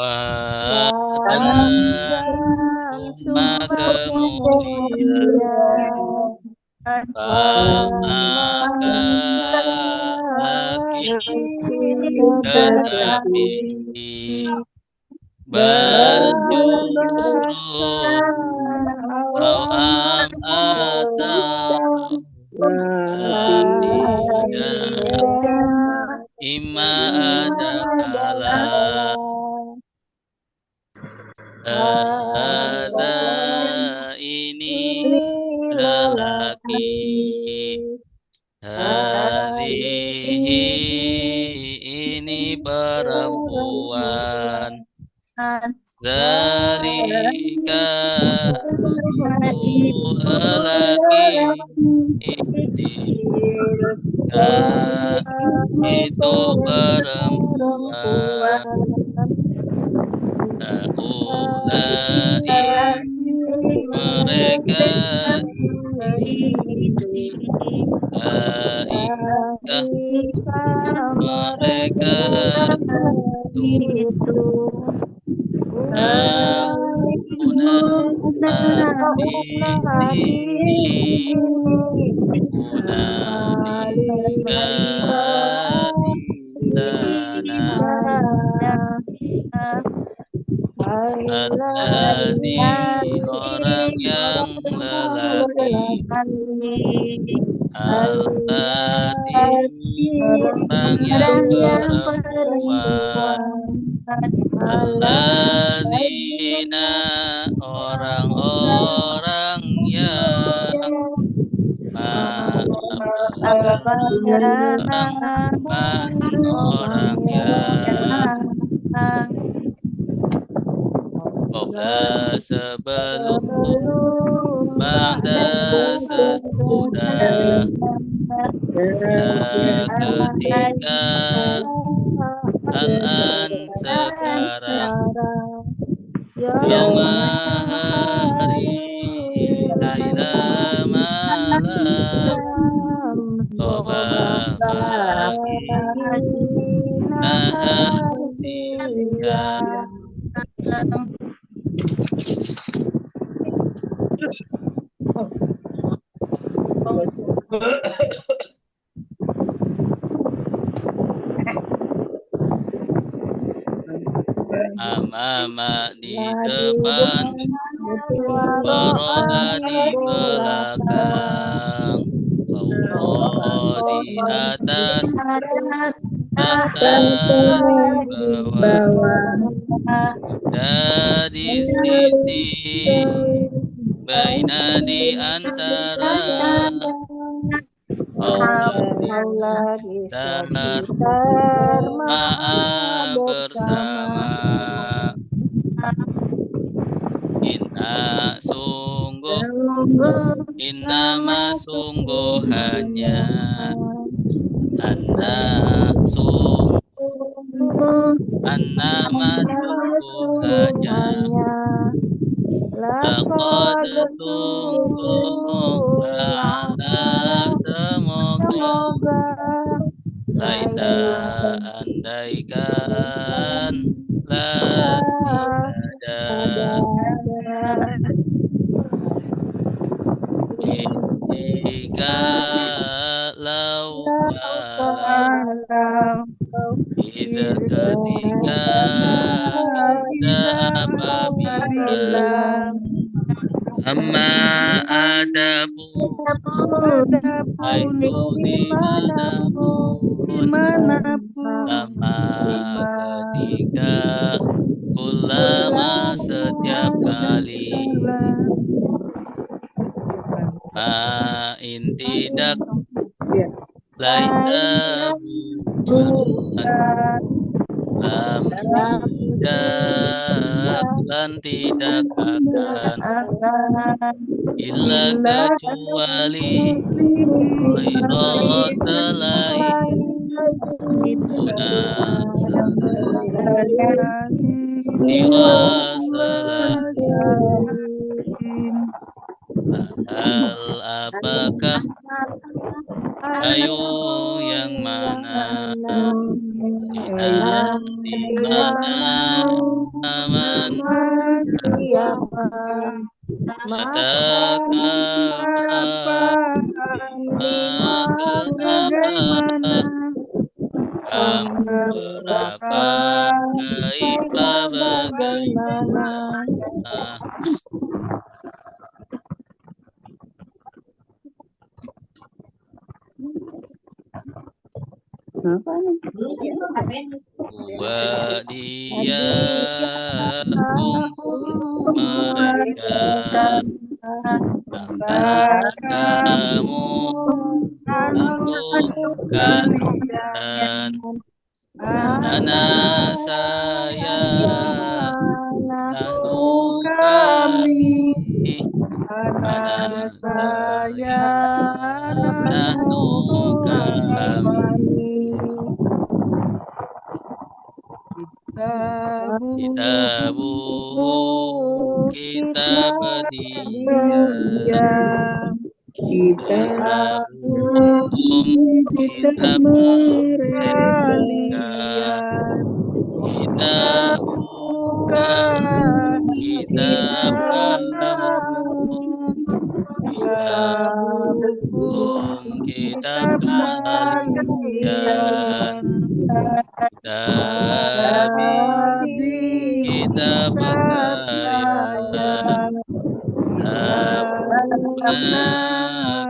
dan summa kemudian maka tetapi bal justru awam atau tidak ima ada kala ada ini lelaki hadihi ini perempuan zalika itu lelaki itu perempuan ulai mereka mereka itu di sini unalika di sana alladzi orang yang lelaki alladzi orang yang perempuan alladzina orang-orang yang orang yang sebelum pada sesudah ketika al-an sekarang yawma hari laila malam toba pagi nahar siang amama di depan waro'a di belakang Allah di atas tahta di bawah dari sisi baina di antara Allah di sekitar ma'a bersama inna sungguh innama sungguhannya annama sungguhannya laqad sungguh la'ala semoga laita andaikan la tiada jika lau idza ketika ada apabila amma adapun aitu dimanapun sama ketika ulama setiap kali ma'in tidak laisa lam tidak akan illa kecuali khairat selain siwa selain hal apakah Ayo yang mana? Di mana siapa katakanlah kenapa kamu berapa kaifa bagaimana. Buat diam mereka angkat kamu untuk kalian. Mana saya nahnu kami, mana saya nahnu kami. Kitabuhu kitab dia, kitabuhum kitab mereka, kitabuka kitab kamu, kitabuhum kitab kalian. Tapi kitab saya, tabuna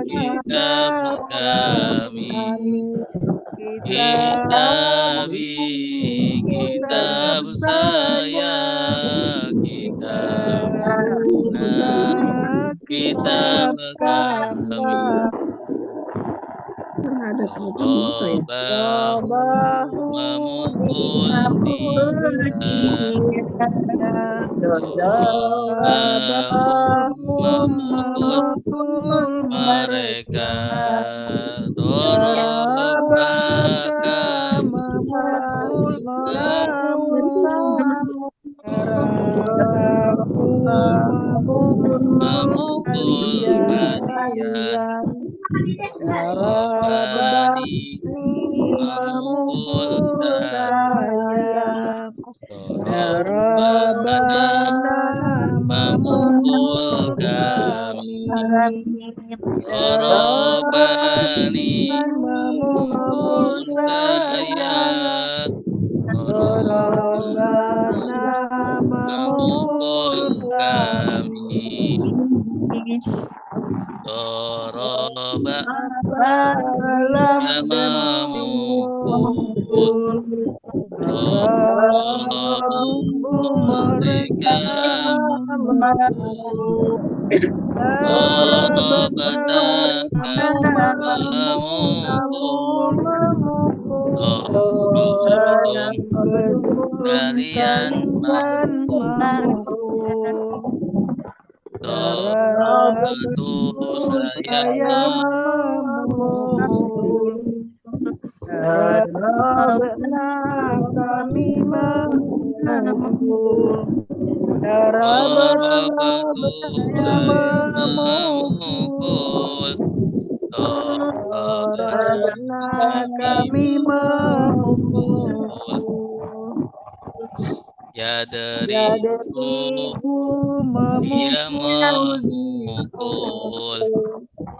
kitab kami, kitab saya, kitabuna kitab kami. Dorobahu memukul dia, dorobahu memukul mereka, dorobaka memukul kamu, memukul kalian. Darabani memukul saya, Darabana memukul kami, Darabani memukul saya, Darabana memukul kami. Doroba memukul, dorobu mereka memukul, dorobata memukul, dorobu kalian memukul. Dorobatu saya memukul, Darabna kami memukul, Darabatu saya memukul, Darabna kami memukul. Ya dariku dia memukul,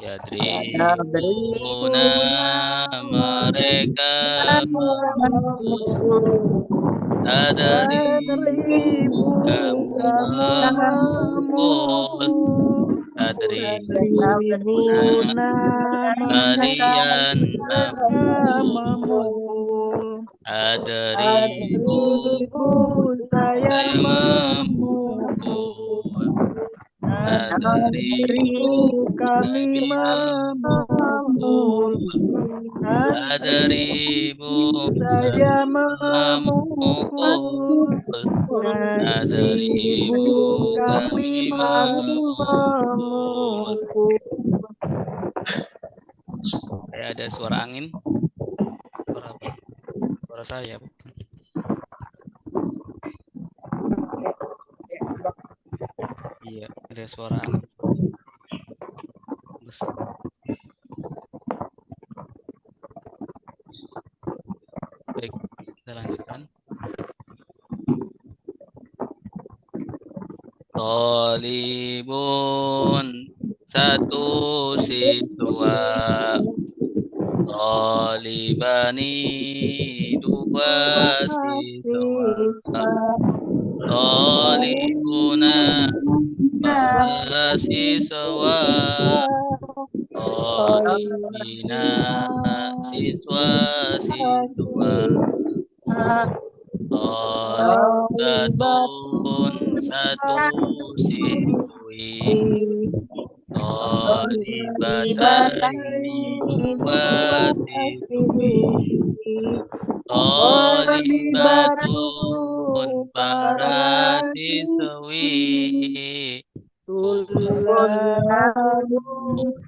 ya dribuna mereka memukul, tadribu kamu memukul, tadribuna kalian memukul, adribu saya memukul, adribu kami memukul, adribu saya memukul, adribu kami memukul. Ada suara angin. Suara saya. Iya, ada suara angin. Tolibun, satu siswa. Tolibani, dua siswa. Tolibuna, dua siswa. Tolibina, siswa-siswa. Tolibatun, satu siswi. Tolibataini, dua siswi. Tolibatun, para siswi. Tulabun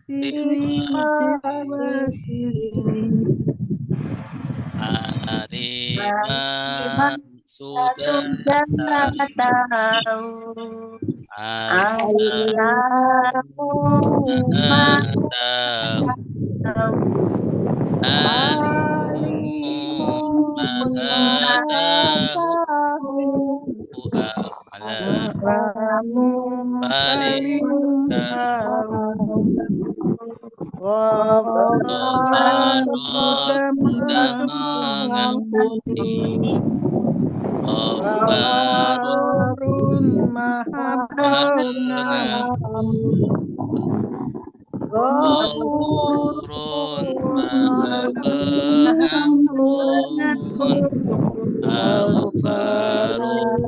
siswa-siswi. Alimah sudah tahu. Alimah tahu. Alimun maha tahu. Paling tahu. Ghafarah sudah mengampuni. Ghafarun maha pengampun. Ghafurun maha pengampun. Ghafarun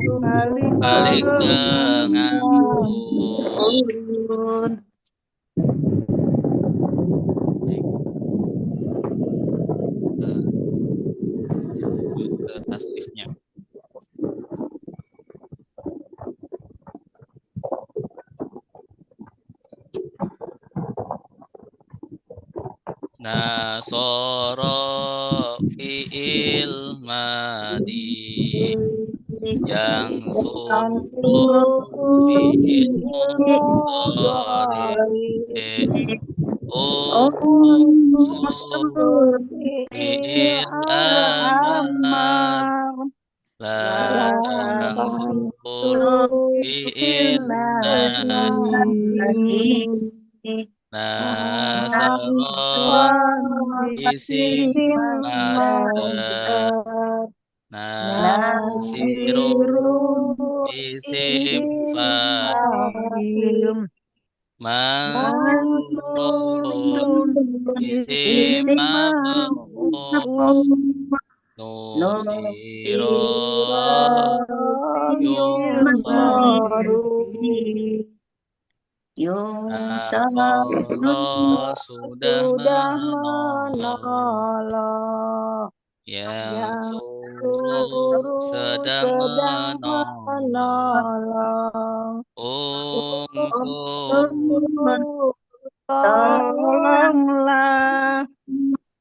paling pengampun. Ke tasrifnya. Nasara fi'il madi, yang suruh fi'il mudhari, unsur fi'il amar, langsur fi'il nahi, nasaron isim masdar, nasirun isim fa'il, mansurun isim maf'ul, nusiro Nasara sudah menolong, yang suruh sedang menolong. Unsur tolonglah.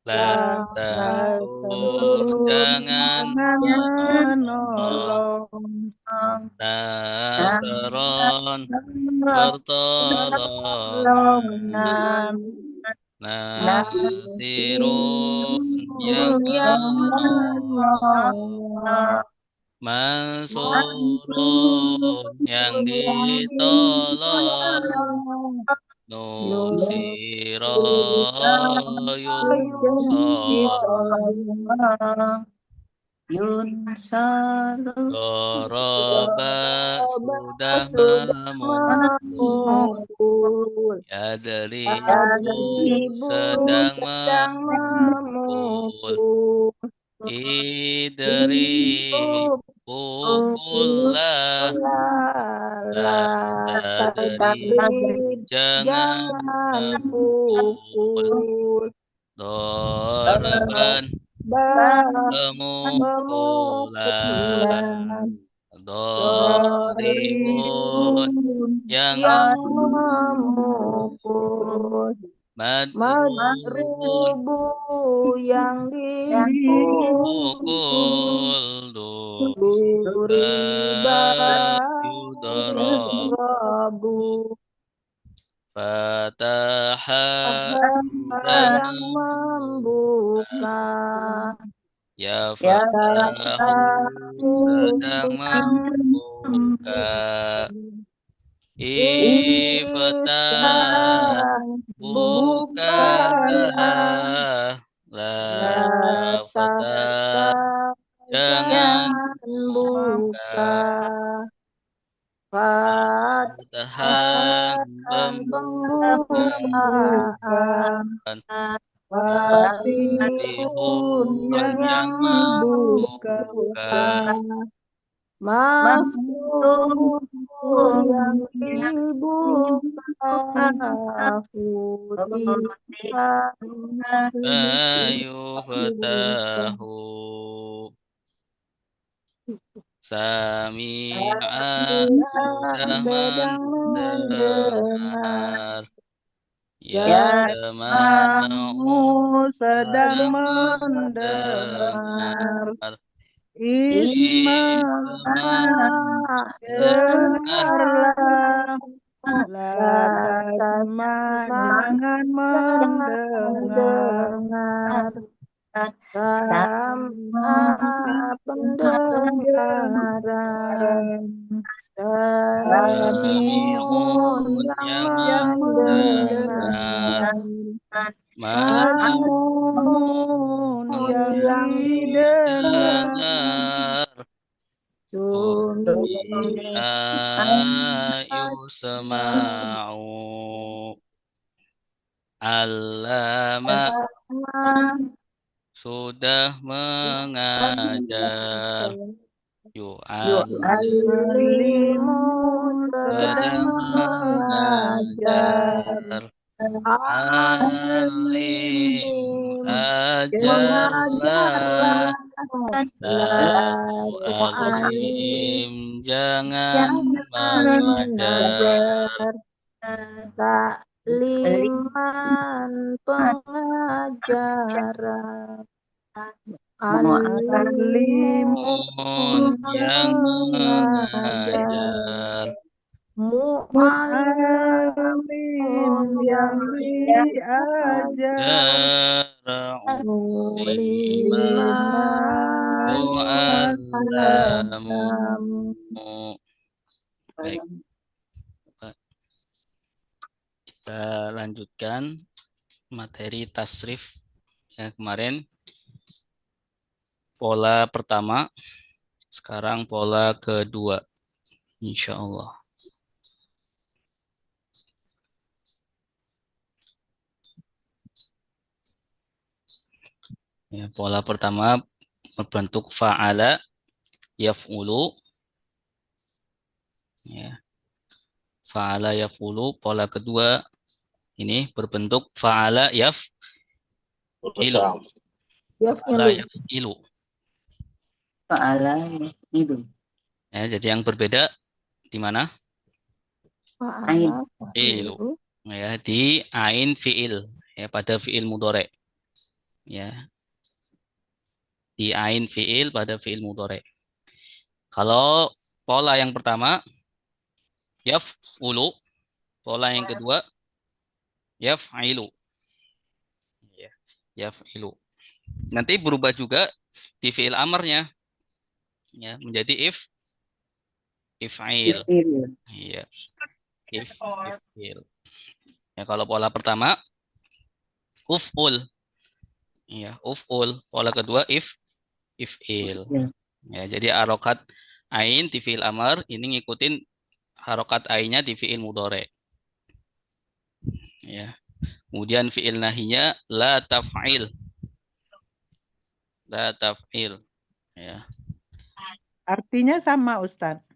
La tansur, jangan menolong. Nasaron, pertolongan. Nasirun, yang menolong. Mansurun, yang ditolong. Nusiro yunsor, Doroba sudah memukul, Yadribu sedang memukul, Idrib pukullah, La tadrib, jangan memukul, Doroban pemukulan, Doribun yang memukul, Madrubu yang dipukul, Duriba yudarabu, Fataha yang membuka, Ya Fatahu sedang membuka, Iftah bukalah bukalah la la tafatah jangan jangan buka buka Fatahan Fatahan pembukaan pembukaan Fatihun Fatihun yang yang membuka membuka Maftuhun Maftuhun yang yang dibuka Futihat Ayu sudah fatahu Sami'an sudah sedang mendengar mendengar Ya ya sema'u Kamu sedang sudah mendengar mendengar Ismail, Isma dengar dengarlah Isma Latasma, jangan mendengar dengar Sama pendengaran Sami'un Sami'un yang yang mendengar mendengar Masmu'un Masmun yang yang didengar didengar Sumia Yusma'u Allama sudah mengajar Yu'allim Alimu sedang sedang mengajar mengajar Alim Alim mengajarlah ajarlah la La tu'alim tu'alim jangan jangan mengajar mengajar takliman pengajaran alimun Alimun yang mengajar mengajar mu'alim Alim yang yang diajar Jara'u lima liman tu'allamu yu'allam Baik, Pak. Kita lanjutkan materi tasrif yang kemarin. Pola pertama, sekarang pola kedua, insya Allah. Ya, pola pertama berbentuk fa'ala yaf'ulu. Ya, fa'ala yaf'ulu. Pola kedua ini berbentuk fa'ala yaf'ilu. Fa'ala yaf'ilu yaf'ilu. Fa'ala itu Ya, jadi yang berbeda di mana? ain fa'ala Ilu. fa'ilu Ya, di ain fi'il. Ya, pada fi'il mudhari. Ya, di ain fi'il pada fi'il mudhari. Kalau pola yang pertama yaf'ulu, pola yang kedua yaf'ilu. Ya, yaf'ilu. Nanti berubah juga di fi'il amarnya ya menjadi if'il. istil Iya, if'il. Ya, kalau pola pertama uf'ul. Iya, uf'ul. Pola kedua if'il. istil Ya, jadi harokat ain di fi'il amar ini ngikutin harokat ainnya di fi'il mudhari. Ya. Kemudian fi'il nahinya la taf'il. La taf'il. Ya. artinya sama Ustadz.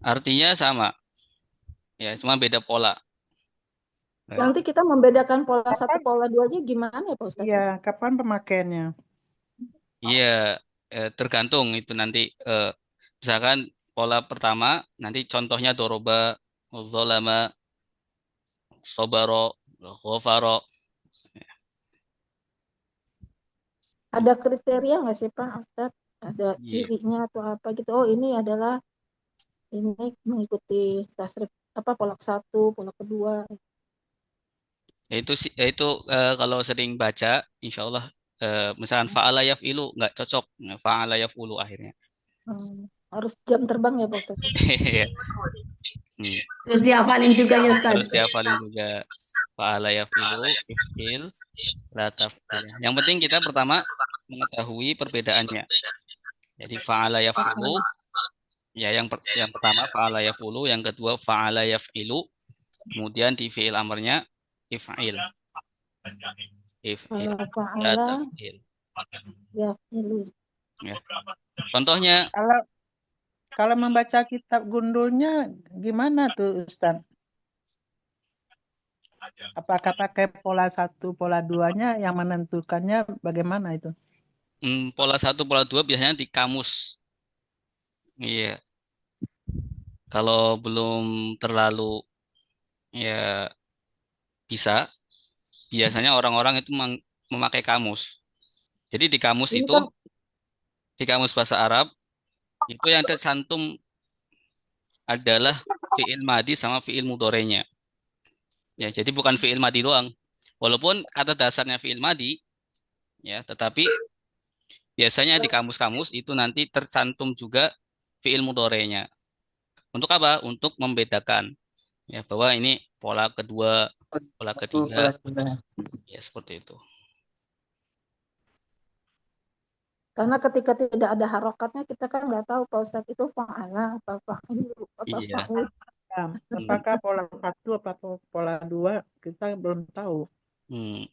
Artinya sama. Ya, cuma beda pola. Ya. Nanti kita membedakan pola satu, pola dua aja gimana ya Pak Ustadz? Iya, kapan pemakaiannya? Iya, tergantung itu nanti misalkan pola pertama nanti contohnya doroba, zolama, sobaro, ghafaro. Ada kriteria nggak sih Pak Ustadz? Ada Iya. cirinya atau apa gitu? Oh ini adalah ini mengikuti tasrif apa pola satu, pola kedua. Itu kalau sering baca, insya Allah misalkan fa'ala yaf'ilu nggak cocok, fa'ala yaf'ulu akhirnya. Harus jam terbang ya Pak Ustadz? Iya. Hmm. Terus dihafalin juga ya Ustaz. Harus dihafalin juga. Fa'ala yaf'ilu, if'il, la taf'il. Yang penting kita pertama mengetahui perbedaannya. Jadi fa'ala yaf'ulu, ya yang pertama fa'ala yaf'ulu, yang kedua fa'ala yaf'ilu, kemudian di fi'il amarnya if'il. If'il, Kalau la fa'ala taf'il. yaf'ilu. Ya. Contohnya, Kalau membaca kitab gundulnya gimana tuh Ustaz? Apakah pakai pola 1, pola 2-nya yang menentukannya bagaimana itu? pola 1, pola 2 biasanya di kamus. Iya. Kalau belum terlalu ya bisa, biasanya orang-orang itu memakai kamus. Jadi di kamus Ini itu, kan di kamus bahasa Arab, itu yang tercantum adalah fi'il madi sama fi'il mudorenya. Ya, jadi bukan fi'il madi doang. Walaupun kata dasarnya fi'il madi, ya, tetapi biasanya di kamus-kamus itu nanti tercantum juga fi'il mudorenya. Untuk apa? Untuk membedakan, ya, bahwa ini pola kedua, pola ketiga, ya seperti itu. karena ketika tidak ada harokatnya kita kan nggak tahu Pak Ustadz itu fa'ala apa fa'ilu apa Iya. fa'ul. Ya, apakah pola 1 atau pola 2 kita belum tahu. Hmm.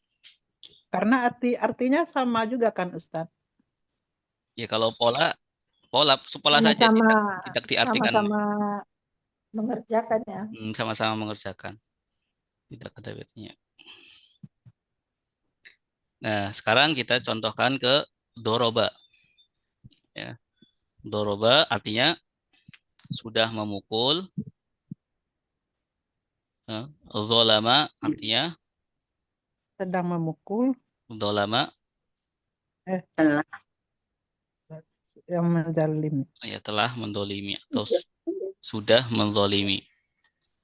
Karena artinya sama juga kan Ustaz? Ya kalau pola saja Sama-sama tidak diartikan. sama-sama mengerjakan ya. Sama-sama mengerjakan. Tidak ada bedanya. Nah, sekarang kita contohkan ke doroba. Ya. Doroba artinya sudah memukul. Zolama artinya Sedang memukul dolama, Telah yang menzalim. ya telah mendolimi atau sudah menzolimi.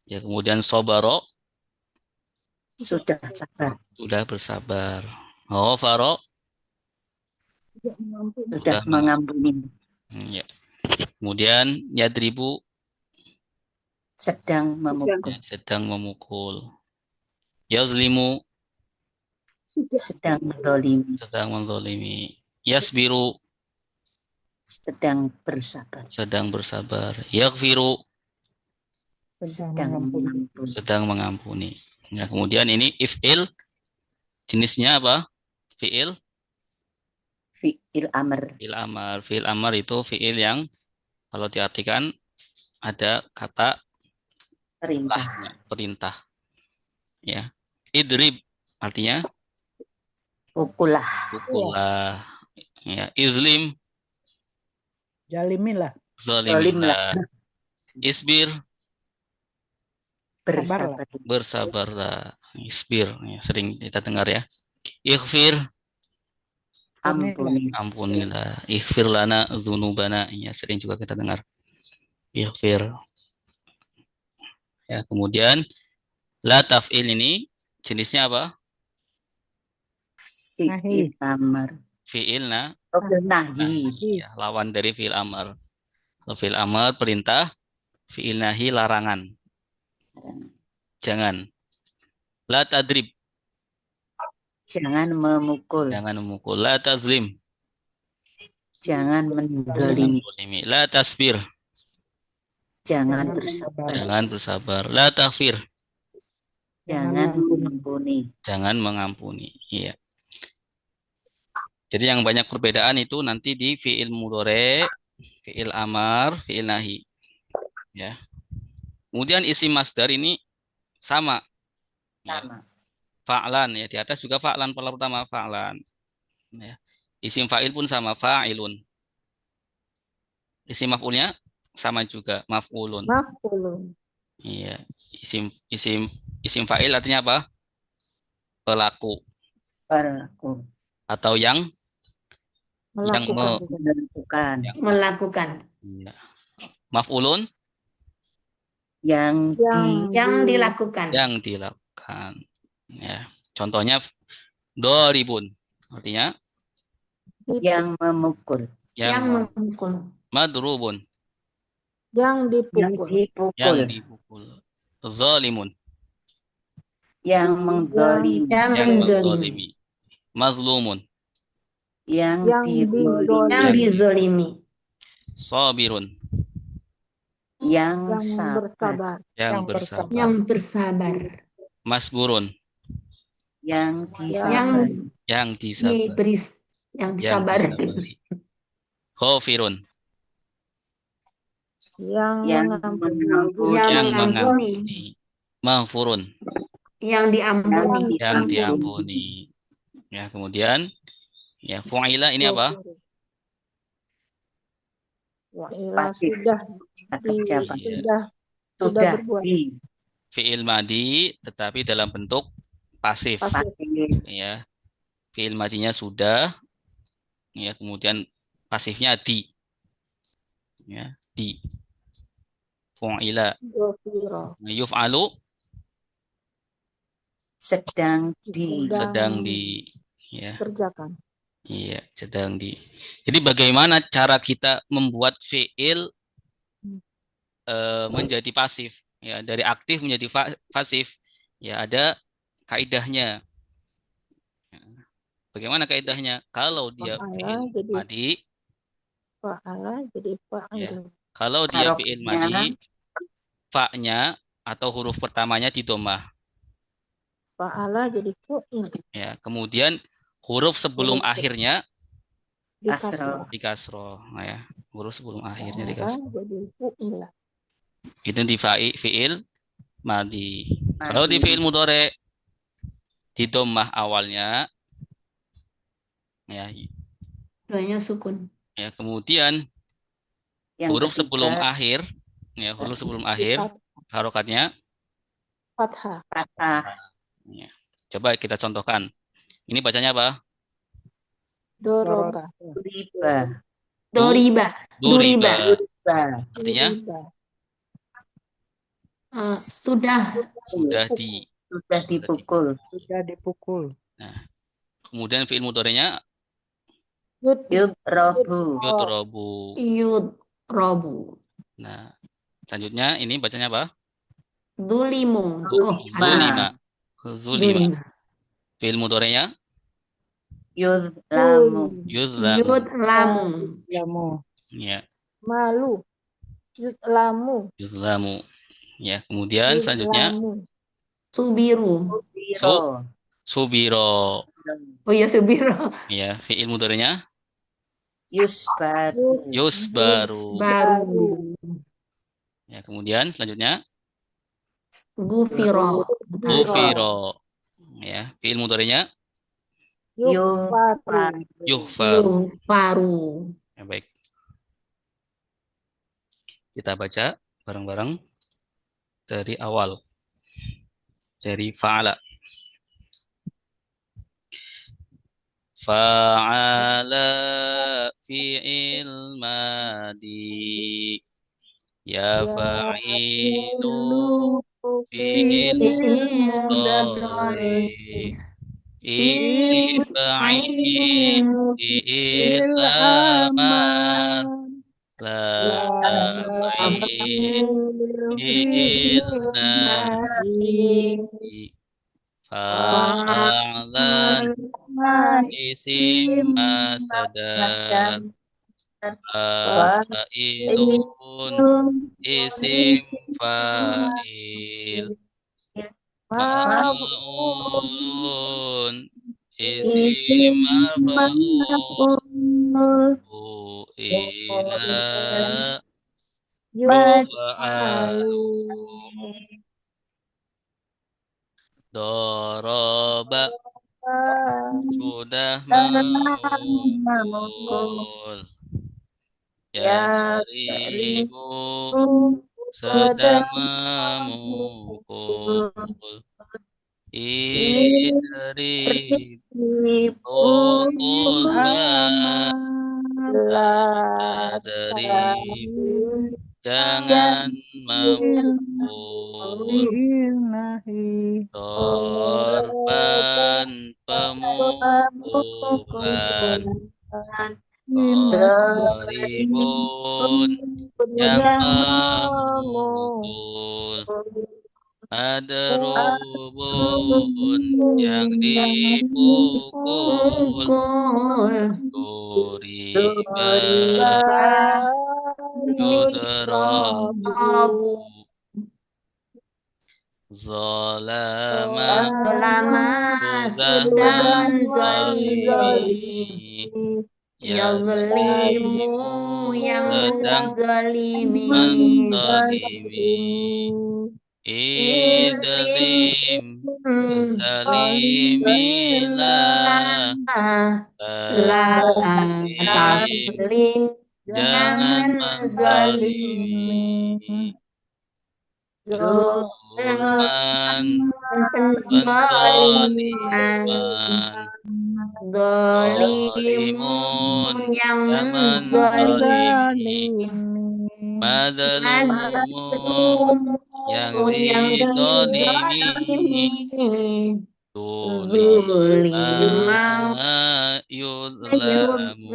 Ya, kemudian sobaro, sudah sabar, sudah bersabar. Ghafaro, Tidak mengampuni. sudah mengampuni, Ya. Kemudian yadribu, sedang memukul, ya, sedang memukul. Yazlimu, sedang menzalimi, sedang menzolimi. Yasbiru, sedang bersabar, sedang bersabar. Yaghfiru, sedang mengampuni, sedang mengampuni. Ya, kemudian ini if'il, jenisnya apa? Fi'il, fi'il amr, fi'il amar. Fi'il amar itu fi'il yang kalau diartikan ada kata perintah, perintah. Ya. Idrib artinya pukullah, pukullah. Ya. Izlim, Jalimilah, zalimlah. Isbir, bersabar, bersabarlah. Isbir, ya, sering kita dengar ya. Ighfir, ampuni, ampunilah. Ighfir lana dzunubana, ya, sering juga kita dengar. Ighfir. Ya, kemudian la taf'il ini jenisnya apa? fi'il amr, Fi'il nahi, ya, lawan dari fi'il amr. Kalau fi'il amr perintah, fi'il nahi larangan. Jangan. La tadrib, jangan memukul, jangan memukul. La tazlim, jangan menzalimi, la tasbir, jangan bersabar, jangan bersabar. La taghfir, jangan mengampuni, jangan mengampuni. Iya. Jadi yang banyak perbedaan itu nanti di fi'il mudhari, fi'il amar, fi'il nahi. Ya. Kemudian isim masdar ini sama. Ya. sama, Fa'lan, ya, di atas juga fa'lan, pola pertama fa'lan. Ya. Isim fa'il pun sama, fa'ilun. Isim maf'ulnya sama juga, maf'ulun. Maf'ulun. Iya. Isim fa'il artinya apa? Pelaku pelaku, atau yang Melakukan. Melakukan. Iya. Maf'ulun yang dilakukan. yang dilakukan. Ya. Contohnya doribun artinya yang memukul, Yang memukul. madrubun Yang Yang dipukul. Yang dipukul. dipukul. Zalimun. Yang menggolimi. Yang Yang menzolimi. menzolimi. Mazlumun. Yang Yang dizolimi. Yang dizolimi. dizolimi. Sabirun. Yang Yang sabar. bersabar. Yang Yang bersabar. bersabar. Yang bersabar. Masburun. Yang Yang disabar. Yang disabar. diberi, yang Yang disabar. disabari. Ghafirun. Yang Yang mengampuni. mengampuni. Yang Yang mengampuni. mengampuni. Maghfurun. Yang diampuni. Yang diampuni. Ya, kemudian ya fu'ila ini apa? Wa'ila Pasif. sudah Kerja Iya. sudah Sudah berbuat. di Fi'il madi tetapi dalam bentuk pasif. Pasif. pasif. Ya. Fi'il madinya sudah, ya, kemudian pasifnya di. Ya, di. Fu'ila. Gofiro. Yuf'alu Sedang sedang di, ya. kerjakan. Iya, sedang di. Jadi bagaimana cara kita membuat fi'il menjadi pasif, ya, dari aktif menjadi pasif? Ya, ada kaidahnya. Bagaimana kaidahnya? Kalau dia Fa'ala fi'il jadi madi, fa'ala jadi ya. fa'il. Kalau dia fi'il Haroknya madi, fa-nya atau huruf pertamanya di dhammah. Fa'ala jadi fu'il. Ya, kemudian huruf sebelum Huruf akhirnya di kasroh. di kasroh. Nah, ya, huruf sebelum akhirnya di Fa'ala kasroh. jadi fu'il. Itu di fi'il madi. Kalau di Madi. fi'il mudhari di dhammah awalnya, ya, Duanya sukun. ya, kemudian Yang huruf ketiga sebelum akhir, ya, huruf sebelum akhir harokatnya, Fathah. fathah. ya. Coba kita contohkan. Ini bacanya apa? Doroba. Riba. Doriba. Duriba. Riba. Artinya Duriba. Sudah sudah di. Sudah dipukul. Sudah dipukul. Nah, kemudian fi'il mudhari'nya Yud. Yudrobu. yudrobu. robu. Nah, selanjutnya ini bacanya apa? Dulimu. Zulima. Zulima. Dulima. Fi'il mudhari'nya Yudlamu. yuzlamu. Yudlamu. Lamu. Ya, Malu. Yudlamu. yuzlamu. Ya, kemudian selanjutnya Yudlamu. Subiru. Biro. subiro. Oh iya, Subiru. Ya, fi'il mudhari'nya Yusbaru. yusbaru. Baru. Ya, kemudian selanjutnya Gufiro. ghufiro. Ya, fi'il mudhari'nya Yufaru. yuhfaru. Paru. Ya, baik. Kita baca bareng-bareng dari awal. Dari fa'ala. Fa'ala fi'il madi. Ya fa'ilu fi'il mudhari. Ifa'il fi'il amar. La tafa'il fi'il nafi. Fa'alan isim masadar. Fa'ilun isim fa'il. Maf'ulun isim maf'ul. Ila fa'alu. Doroba sudah memukul. Yaribu sedang memukul. Idrib ukullah tadrib jangan memukul. Dorban pemukulan. Doribun yang yang memukul. Adrubun yang dipukul. Pukul. Duriba yudrabu. Rabu. Zalama Lama sudah sudah menzalimi. menzalimi. Yazlimu yang sedang menzalimi. menzalimi. Izlim zalimilah La taslim. taslim. Jangan Jangan menzalimi. Zulman penzaliman. Zalimun Zalimun yang yang menzalimi. menzalimi. Mazlumun yang Yang dizalimi. dizalimi. Zulima Zulima yuzlamu.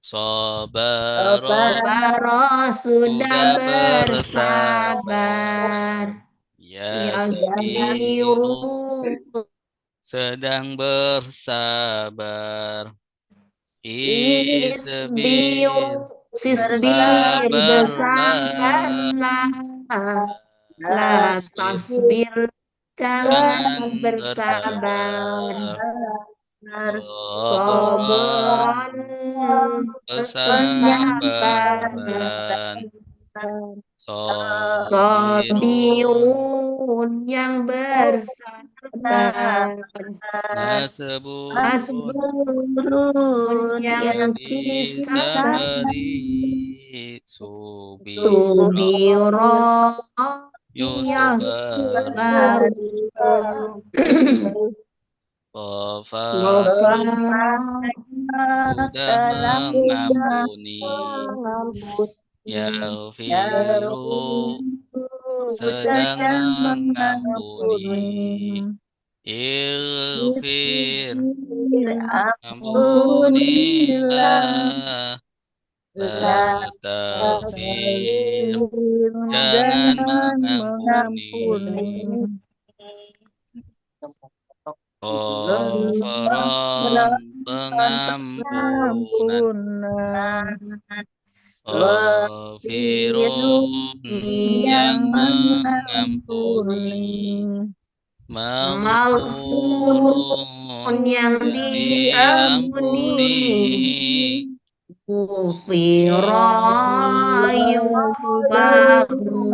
Sabara Sabara sudah sudah bersabar. Yasbiru Yasbiru sedang bersabar. isbir Isbir sisbir bersabarlah. bersabarlah. La tasbir jangan Jangan bersabar. bersabar. Sabaran Kesabaran. Sabirun sabirun yang bersabar. nasbun Asbun yang disabari. Subira subiro yusbar. Ghafara Ghafara sudah mengampuni. Yaghfiru sedang mengampuni. Ighfir ampunilah. La taghfir jangan mengampuni. Ghafaran pengampunan. Ghafirun yang mengampuni. Maghfurun yang diampuni. Ghufira yughfaru.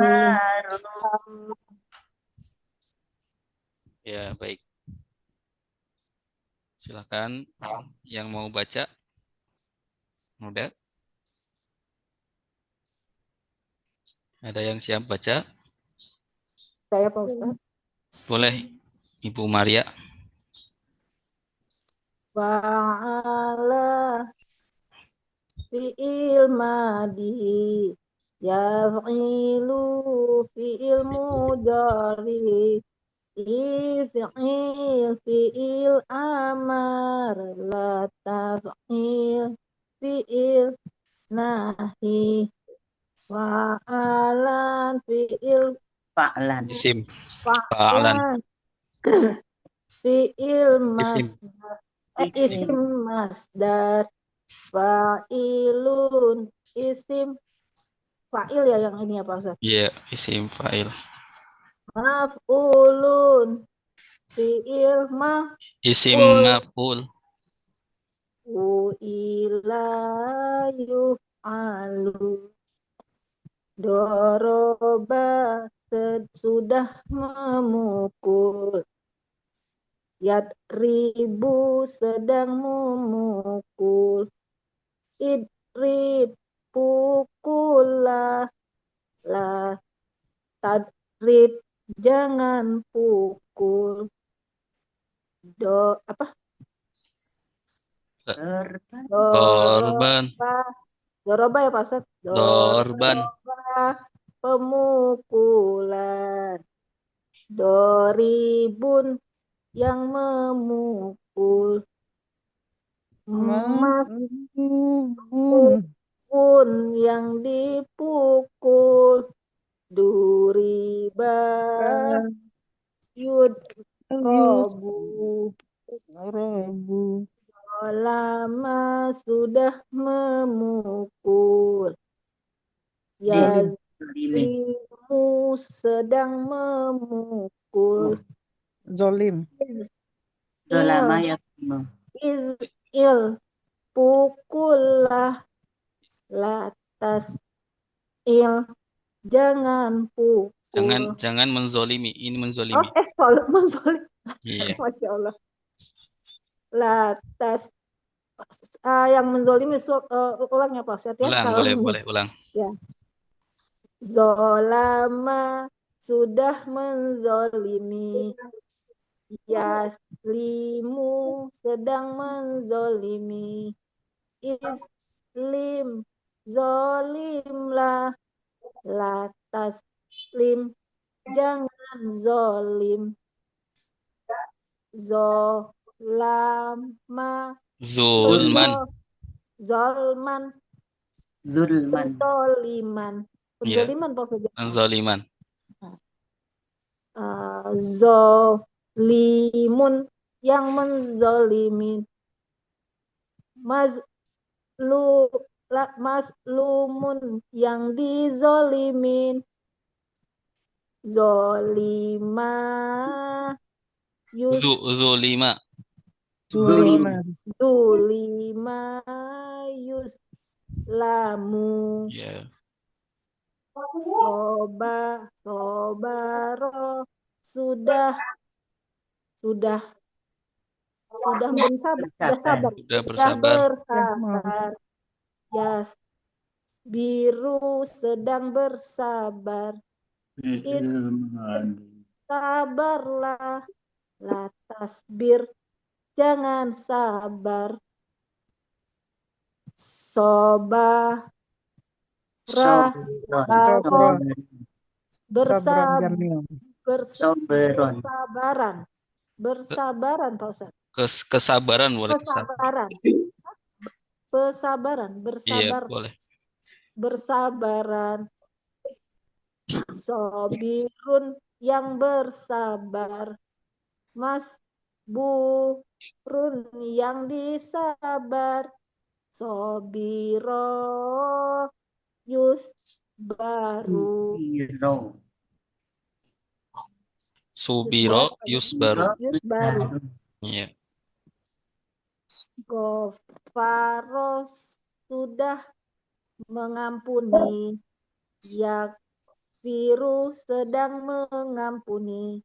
Ya, baik. Silakan yang mau baca. Udah? Ada yang siap baca? Saya Pak Ustaz. Boleh, Ibu Maria. Fa'ala fi'il madi yaf'ilu fi'il mudhari fi'il amar la taf'il fi'il nahi fa'alan fi'il Fa'lan. Isim. Fa'alan. fi'il Isim. isim masdar fa'ilun isim fa'il ya yang ini ya Pak Ustaz. Iya, isim fa'il. Maf'ulun fi'il Isim maf'ul. ila yuf'alu doroba sudah memukul yadribu sedang memukul idrib pukullah la tadrib jangan pukul Dorban. doroba ya Pak Ustaz. Dorban. Pemukulan doribun yang memukul Daribun yang dipukul. Duriba yud robu. Robu. Lama sudah memukul. Zolim. Yazlimu sedang memukul. Zolim. Zolama Il, ya. il, pukullah. Latas il, jangan pukul. Jangan menzolimi. Ini Oh, menzolimi. menzolim. Iya. Masya Allah. Latas yang menzolimi ulangnya Pak Ustadz ya. Ulang, Kalau boleh ulang. ya. Zolama sudah menzolimi. Yaslimu sedang menzolimi. Islim zolimlah. Latas lim jangan zolim. Zolama Zulman. Zolman Zulman. Zoliman Iya. Zoliman Pak Ustadz. Zoliman. Zolimun yang menzolimin. Mazlumun yang dizolimin. Zolima Zulima. Zulima. Zulima yuslamu. Iya. Sobaro sudah bersabar. Sudah bersabar. Yas biru sedang bersabar. Sabarlah. Latas bir jangan sabar. Sobah Sobron. Sabran jamil. Bersabaran Pak Ustadz. Kesabaran boleh kesabaran. Pesabaran, Iya, bersabar, boleh. bersabaran. Sobirun yang bersabar. Masburun yang disabar. Sobiro yusbaru. Subiro yusbaru. Yusbaru. Iya. Gofaros sudah mengampuni. Yakfiru sedang mengampuni.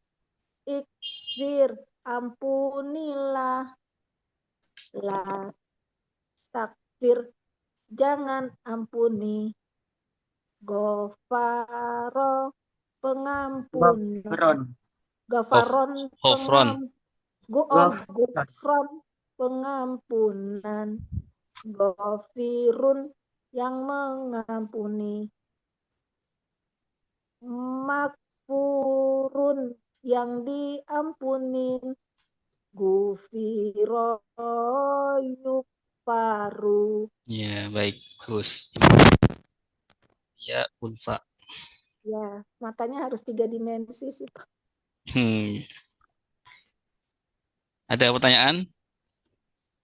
Ikfir ampunilah. La takfir jangan ampuni. Gofaro pengampun. Gafaron Hofron. Gofron pengampunan. Gofirun yang mengampuni. Makfurun yang diampunin. Gufiro yukfaru. Ya, baik. Bagus. Ya, Ulfa. Ya, matanya harus 3 dimensi sih Pak. Ada pertanyaan?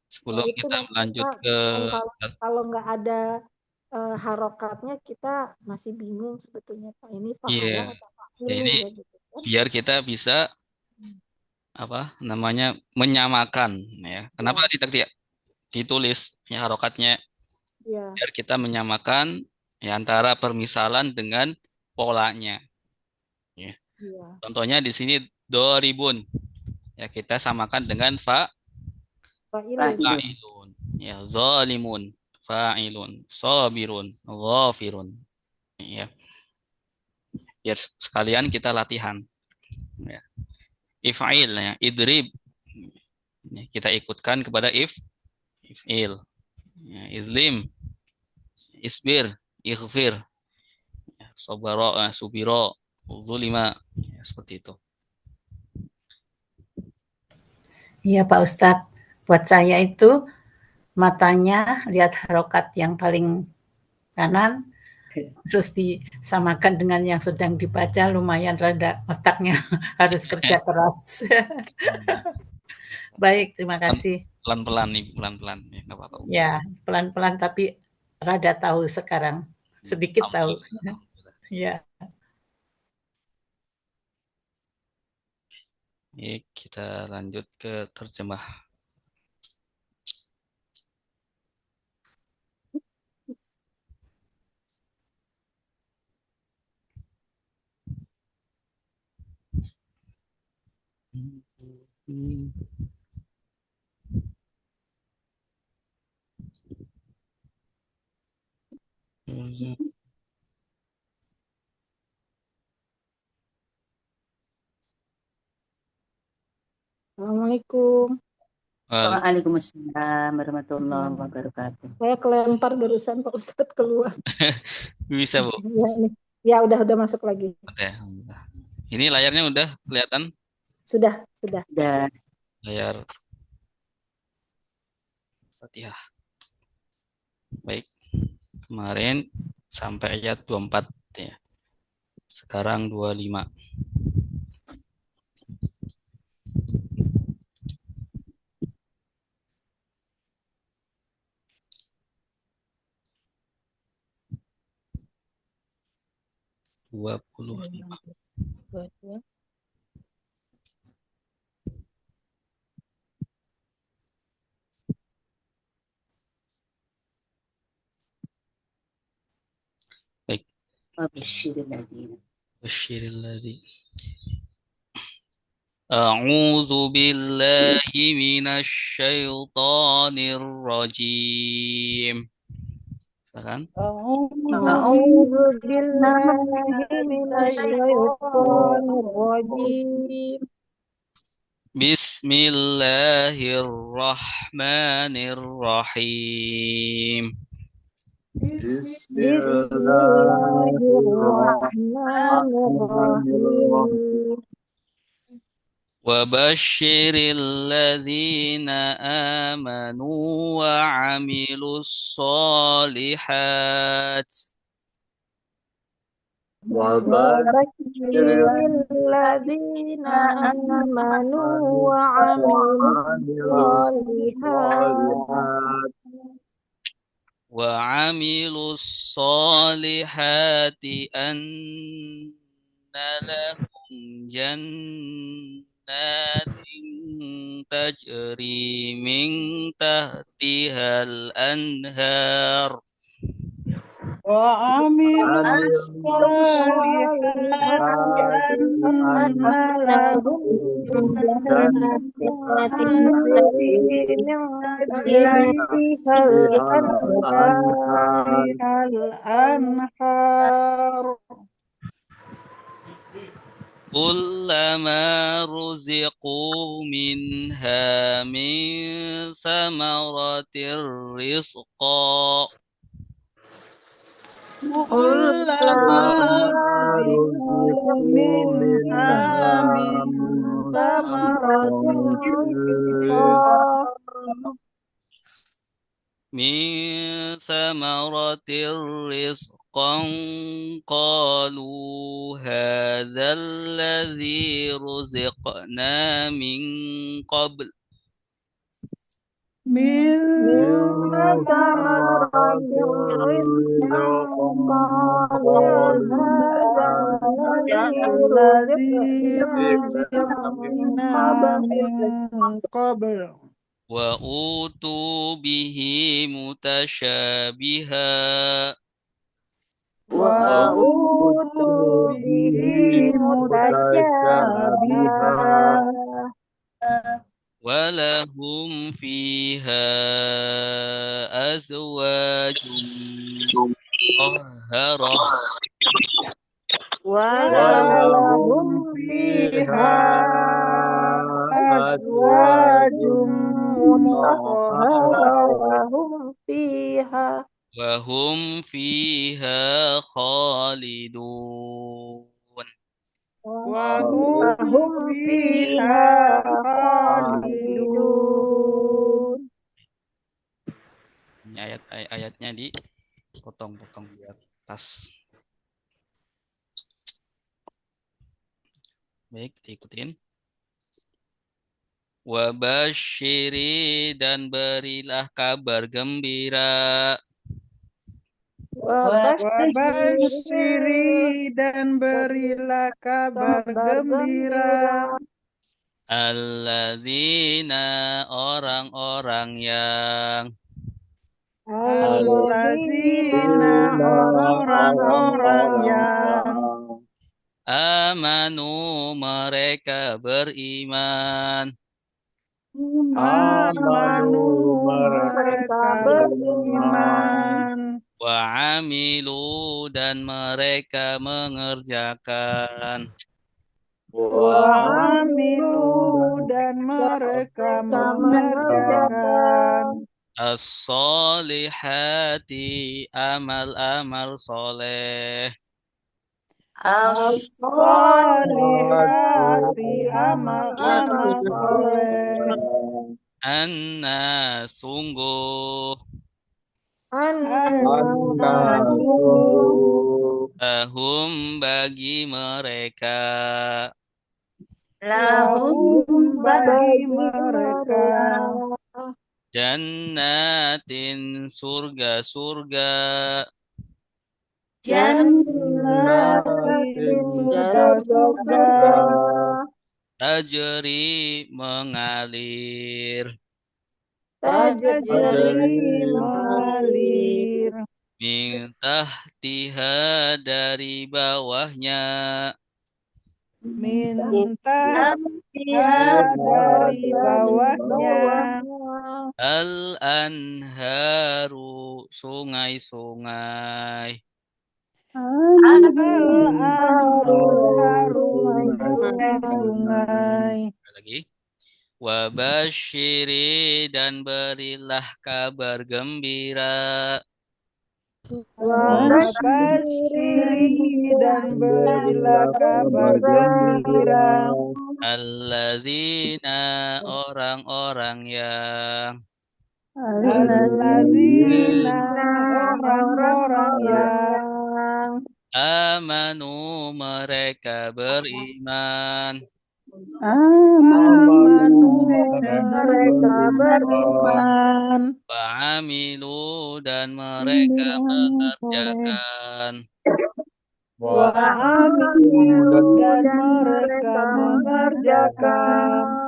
Sebelum Ya, itu kita nanti lanjut Pak, ke kalau nggak ada harokatnya kita masih bingung sebetulnya Pak. Ini Iya. fahala atau fa'ilu Ini ya gitu kan. biar kita bisa menyamakan ya. Kenapa tidak ditulis ya harokatnya? Ya. Biar kita menyamakan ya, antara permisalan dengan polanya. Ya. Iya. Contohnya di sini doribun. Ya, kita samakan dengan fa'ilun. Ya, zalimun, fa'ilun, sabirun, ghafirun. Ya. Biar sekalian kita latihan. Ya. If'il ya, idrib. Ya, kita ikutkan kepada if'il. Ya, izlim, isbir, ighfir. Ya, sabara, subira, zulima. Ya, seperti itu. Iya Pak Ustadz, buat saya itu matanya lihat harokat yang paling kanan, terus disamakan dengan yang sedang dibaca, lumayan rada otaknya harus kerja keras. Baik, terima kasih. Pelan-pelan nih, pelan-pelan. Ya, nggak apa-apa. Ya, pelan-pelan tapi rada tahu sekarang. Sedikit tahu. Ya. Oke, kita lanjut ke terjemah. Assalamualaikum. Waalaikumsalam warahmatullahi wabarakatuh. Saya kelempar barusan Pak Ustadz keluar. Bisa, Bu. Ya, nih. Ya udah masuk lagi. Oke. Ini layarnya udah kelihatan? Sudah. Udah. Layar Fatihah. Baik. Kemarin sampai ayat 24 ya. Sekarang 25. Dua puluh lima. Baik. Basyirilladzina. A'udzu billahi minasy syaithanir rajim. Silakan. A'udzu billahi minasyaitonir rajim. Bismillahirrahmanirrahim. Bismillahirrahmanirrahim. وبشر الذين آمنوا وعملوا الصالحات وبشر الذين آمنوا وعملوا الصالحات أن لهم جنات تجري من تحتها الأنهار وعملوا الصالحات أن لهم جنات تجري فيها الأنهار كلما رزقوا منها من ثمرة رزقا كلما رزقوا منها من ثمرة رزقا قالوا هذا الذي رزقنا من قبل من ثمرة الذي رزقنا من قبل وأوتوا به متشابها ولهم فيها أزواج مطهرة ولهم فيها أزواج مطهرة وهم فيها خالدون وهم فيها خالدون. Ini ayatnya di Potong-potong biar pas. Baik, diikutin. Wabasyiri dan berilah kabar gembira. Wabasyiri dan berilah kabar gembira. Allazina orang-orang yang Allazina orang-orang yang amanu mereka beriman. amanu mereka beriman. Wa amilu dan mereka mengerjakan. Wa amilu dan mereka mengerjakan. As-solihati amal-amal soleh. As-solihati amal-amal soleh. Anna sungguh Sungguh lahum bagi mereka lahum bagi mereka jannatin surga-surga jannatin surga-surga tajri mengalir tajri mengalir min tahtiha dari bawahnya minta dari bawahnya al-anharu sungai-sungai al-anharu sungai-sungai. lagi wabasyiri dan berilah kabar gembira Wabasyiri dan berilah kabar gembira. allazina orang-orang yang Allazina orang-orang yang amanu mereka beriman amanu mereka beriman. Wa'amilu dan mereka mengerjakan Wa amilu dan mereka mengerjakan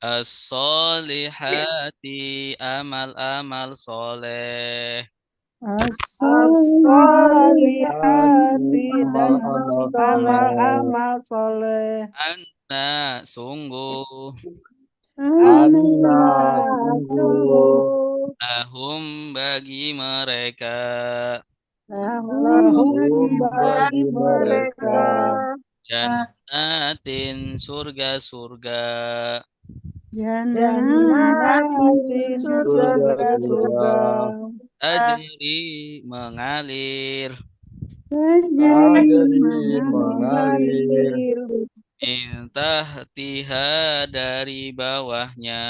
as-solihati amal-amal soleh as-solihati dan amal-amal soleh. anna sungguh Sungguh lahum bagi mereka lahum bagi mereka jannatin surga-surga jannatin surga-surga tajri mengalir mengalir min tahtiha dari bawahnya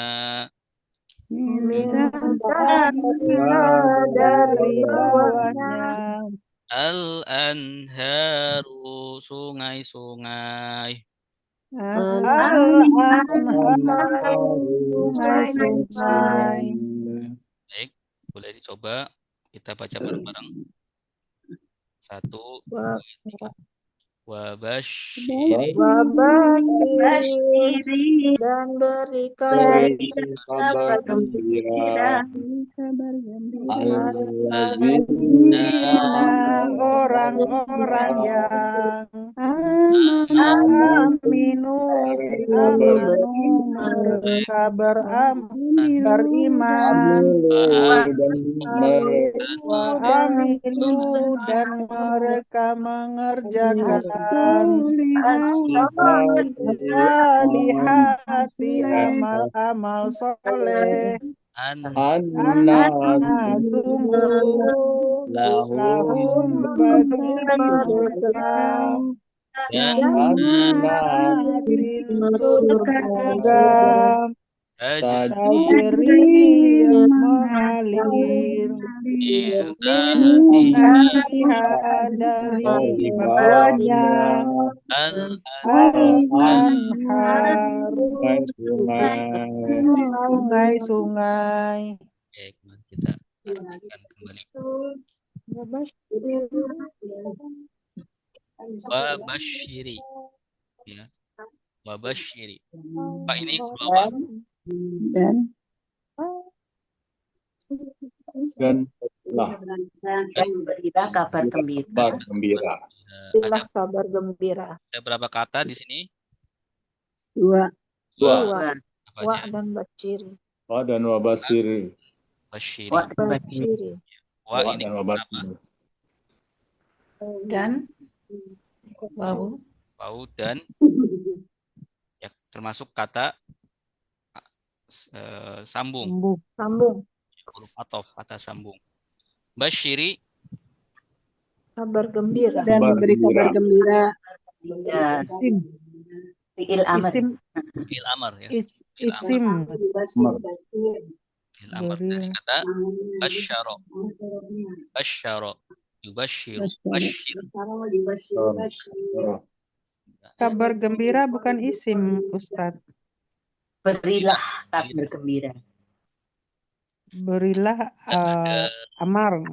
dari bawahnya al-anharu sungai-sungai al-anharu sungai-sungai. baik boleh dicoba kita baca bareng-bareng 1 2 3 wabasyiri dan berikan kabar gembira Allazina orang-orang yang aminu mereka beriman wa amilu dan mereka mengerjakan salihati amal-amal soleh. Sungguh lahum bagi mereka jannatin surga tajri mengalir mengalir min minatiha dari dari bawahnya al al-anhar sungai-sungai. sungai-sungai. Baik, mari kita artikan kembali. Wabashiri, ya. Wabashiri. Pak ini huruf apa? Dan lah Berilah kabar gembira. kabar gembira. Berilah kabar gembira. Ada berapa kata di sini? Dua. Dua. Wa, Apa wa aja? dan baciri. Wa dan wabasiri. Bashiri. Wa dan baciri. Baciri. Wa Wa ini dan apa? wabasiri. Dan wow. Wau dan ya termasuk kata sambung, Sambung. Sambung. huruf athof, kata sambung. Bashiri, Kabar gembira. Dan memberi kabar gembira. Ya, Isim. fi'il amr. Isim. fi'il amr ya. Isim. Fi'il amr dari kata basyara. Basyara, yubashiru, bashir. Kabar gembira bukan isim, Ustadz. Berilah kabar gembira. Berilah amar.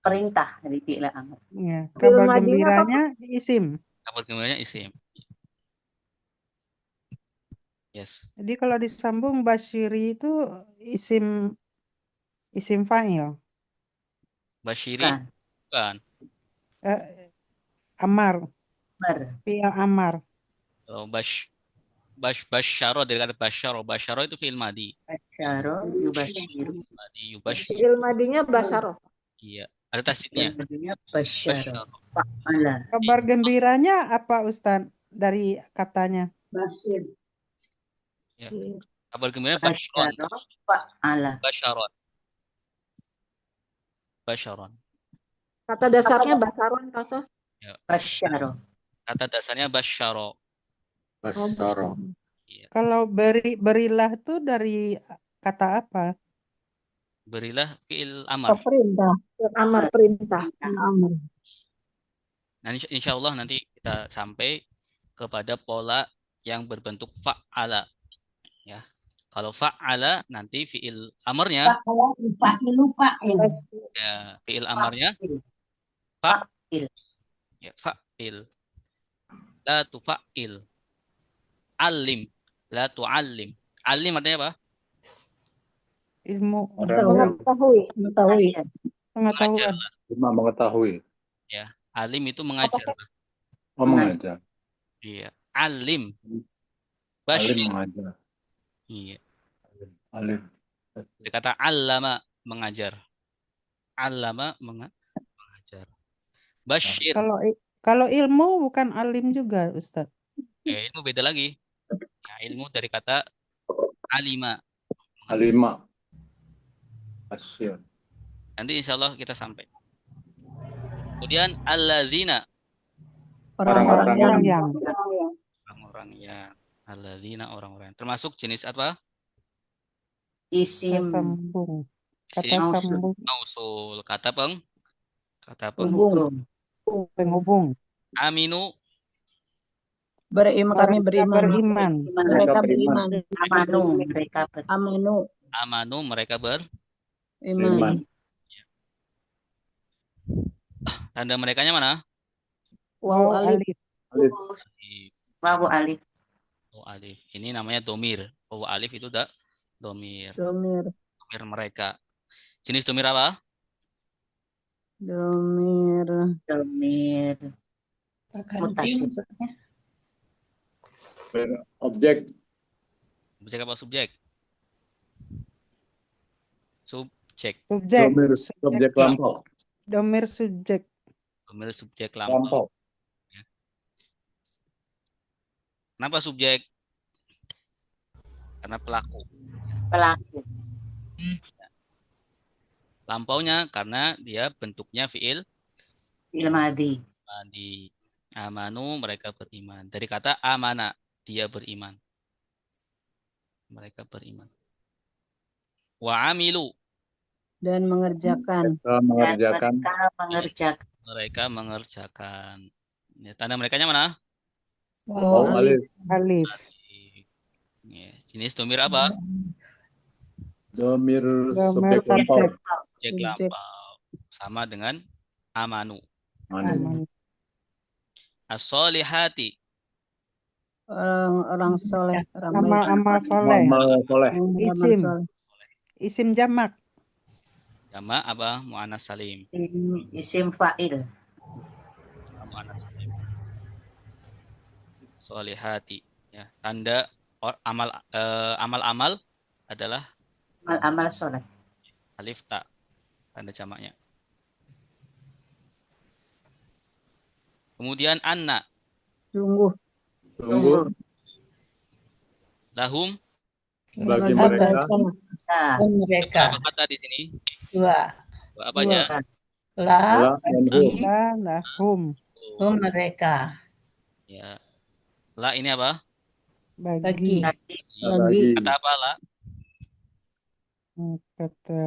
Perintah dari fi'il amr. Ya. Fi'il Kabar madinya gembiranya isim. Kabar gembiranya isim. Yes. Jadi kalau disambung basyiri itu isim fa'il. Bashiri Bukan. bukan. Amar. Amr. Fi'il amar. Oh, basyara dari kata basyara itu fi'il madi. Basyaro yubashiru. Madi yubashir. Fi'il madinya basyaro. Iya. Ada tasdidnya. Basyaro. Fa'ala. Kabar gembiranya apa, Ustadz? Dari katanya. Ya. Kabar gembiranya basyaron. Basyaro. Fa'ala. Basyaron. Basyaron. Kata dasarnya basaron, Kasos. Basyaro. Kata dasarnya basyara. Basyara. Kalau berilah tuh dari kata apa? Berilah fi'il amar. Perintah. Amar perintah. Nah, insya Allah nanti kita sampai kepada pola yang berbentuk fa'ala. Ya. Kalau fa'ala nanti fi'il amarnya, ya, fi'il amarnya Fa'il. ya, fa'il. La tufa'il. Alim. La tu'allim. Alim artinya apa? Ilmu Orang yang Mengetahui. pengetahuan. cuma mengetahui. Ya. Alim itu mengajar. Oh, mengajar. Iya. Alim. Alim Bashir. mengajar. Iya. Alim. Dikata allama mengajar. Allama mengajar. Bashir. Kalau ilmu bukan alim juga, Ustadz. Ilmu beda lagi. Ya, ilmu dari kata alima. Alima. Asyir. Nanti insya Allah kita sampai. Kemudian allazina. Orang-orang yang Orang-orang yang. Allazina orang-orang. Termasuk jenis apa? Isim. sambung. Kata Isim sambung. mausul. Kata Penghubung. Penghubung. aminu. Kami beriman. Mereka beriman. Amanu. Mereka beriman. Amanu mereka Iman. tanda merekanya mana? Waw alif. Alif. Wawu alif. Oh, alif. Ini namanya domir. Oh, alif itu domir. Domir. Domir mereka. Jenis domir apa? Domir. Ganti Mutajid. maksudnya. Objek. Subjek apa subjek? Subjek. Subjek. Domir. Subjek lampau. Domir subjek. Domir subjek lampau. Lampau. Kenapa subjek? Karena pelaku. Pelaku. Lampaunya karena dia bentuknya fi'il Ilmadi. madi. Amanu mereka beriman. Dari kata amana, dia beriman. Mereka beriman. Wa amilu. Dan mengerjakan. Mereka mengerjakan. Mereka mengerjakan. Ya, tanda merekanya mana? Waw alif. Alif. Ya, jenis domir apa? Domir Domir subjek lampau. subjek. Subjek lampau. Sama dengan amanu. Manu. As-solihati. Orang soleh. Orang baik. Amal-amal soleh. Amal soleh. Isim. soleh. Isim jamak. Jamak apa? Mu'annas salim. Isim fa'il. Mu'annas salim. Solihati. Ya, tanda amal-amal adalah Amal soleh. alif ta. Tanda jamaknya. Kemudian anna. Sungguh. Sungguh Lahum. bagi mereka. Mereka. Berapa kata di sini? Dua. Apa aja? La, La dan hum. Lahum. mereka. Ya. La ini apa? Bagi. Bagi. Kata apa la? Kata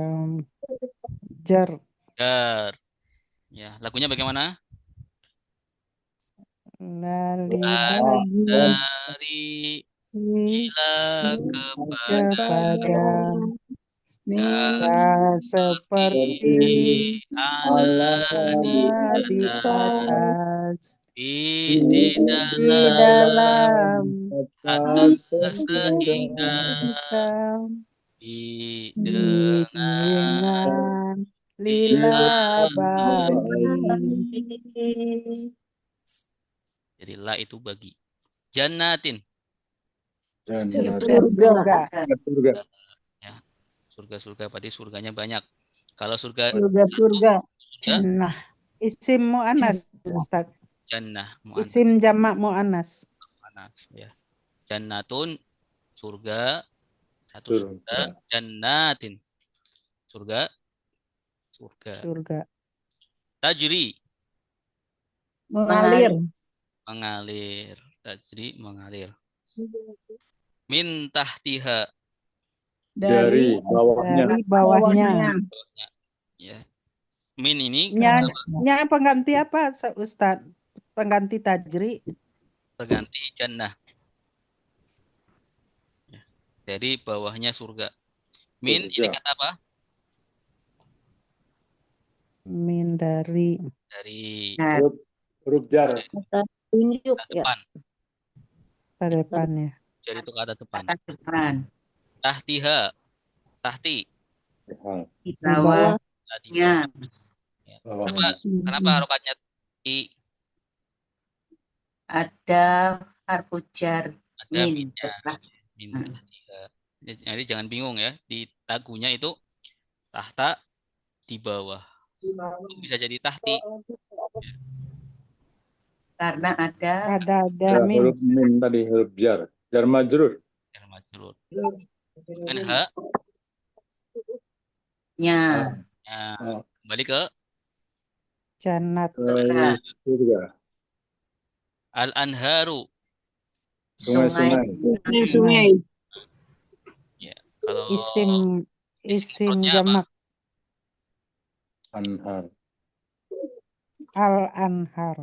jar. Jar. Ya, lagunya bagaimana? Lali bagi. Dari ila kepada Ya, seperti ala di di atas di dalam dalam atas sehingga dengan dengan lila bagi. jadi la itu bagi. Jannatin. Surga. Surga. Ya. Surga-surga berarti surganya banyak. Kalau surga Surga. Jannah. Isim mu'anas, Ustaz. jannah mu'annas Isim jamak mu'anas. ya. Jannatun surga, satu surga, jannatin surga. Tajri Mengalir. tajri mengalir. Min tahtiha Dari bawahnya. Dari bawahnya. ya. Min ini Nya pengganti apa, Ustaz? Pengganti tajri. berganti jannah. Ya. Dari bawahnya surga. Min ini kata apa? Min dari Huruf jar. Tunjuk ya. depan ya. Jadi itu kata depan. Kata depan. Tahtiha. Tahti. Di bawah. Ya. Kenapa harokatnya i? Ada harfu jar. Ada Min. minnya. Jadi jangan bingung ya. Di tagunya itu tahta di bawah. Itu bisa jadi tahti. Karena ada min. Huruf min tadi huruf jar. Jar majrur. Jar majrur. Anha. nya. Ya. Kembali ke Jannat. Surga. al-anharu. Sungai-sungai. Ya. Kalau Isim jamak. Anhar. Al-anhar.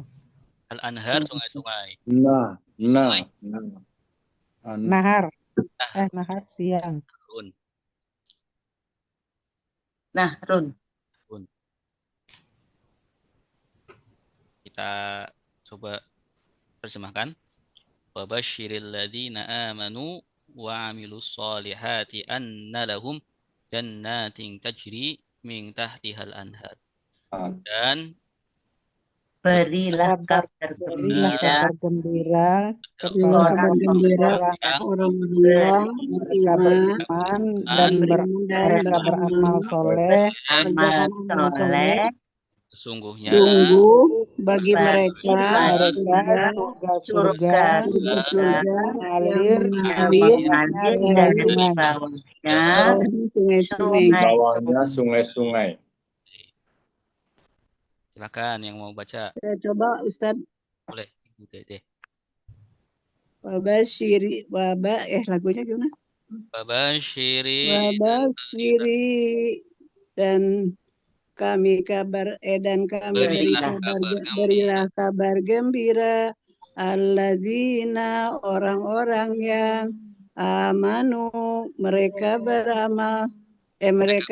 Al-anhar sungai-sungai. Nahar. Nahar siang. Nahrun. Kita coba terjemahkan. Wa basyiril ladzina amanu wa 'amilus solihati anna lahum jannatin tajri min tahtihal anhar. Dan berilah kabar gembira orang-orang mereka beriman dan mereka beramal soleh. Sesungguhnya bagi mereka surga mengalir dari bawahnya sungai-sungai. Silakan yang mau baca. Saya coba Ustaz. Boleh, Ibu Dede. Lagunya gimana? Babasyiri dan kami beri Berilah kabar kabar gembira. berilah kabar gembira alladzina orang-orang yang amanu mereka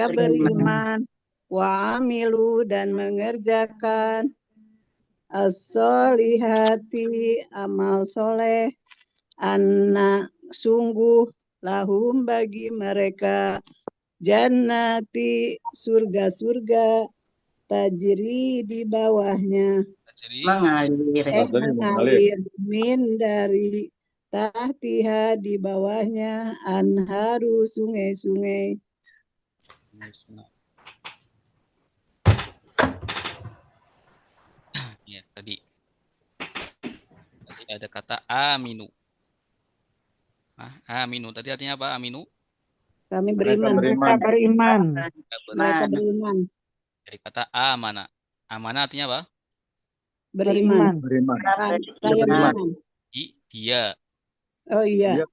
beriman wa amilu dan mengerjakan as-solihati amal soleh anak sungguh lahum bagi mereka jannati surga-surga tajri di bawahnya Jadi mengalir. min dari tahtiha di bawahnya anharu sungai-sungai. ya tadi ada kata aminu. Aminu tadi artinya apa? Aminu Kami Mereka beriman. beriman. Mereka beriman. dari kata amana. Amana artinya apa? Beriman. Beriman. Saya beriman. Dia Oh iya. Iya.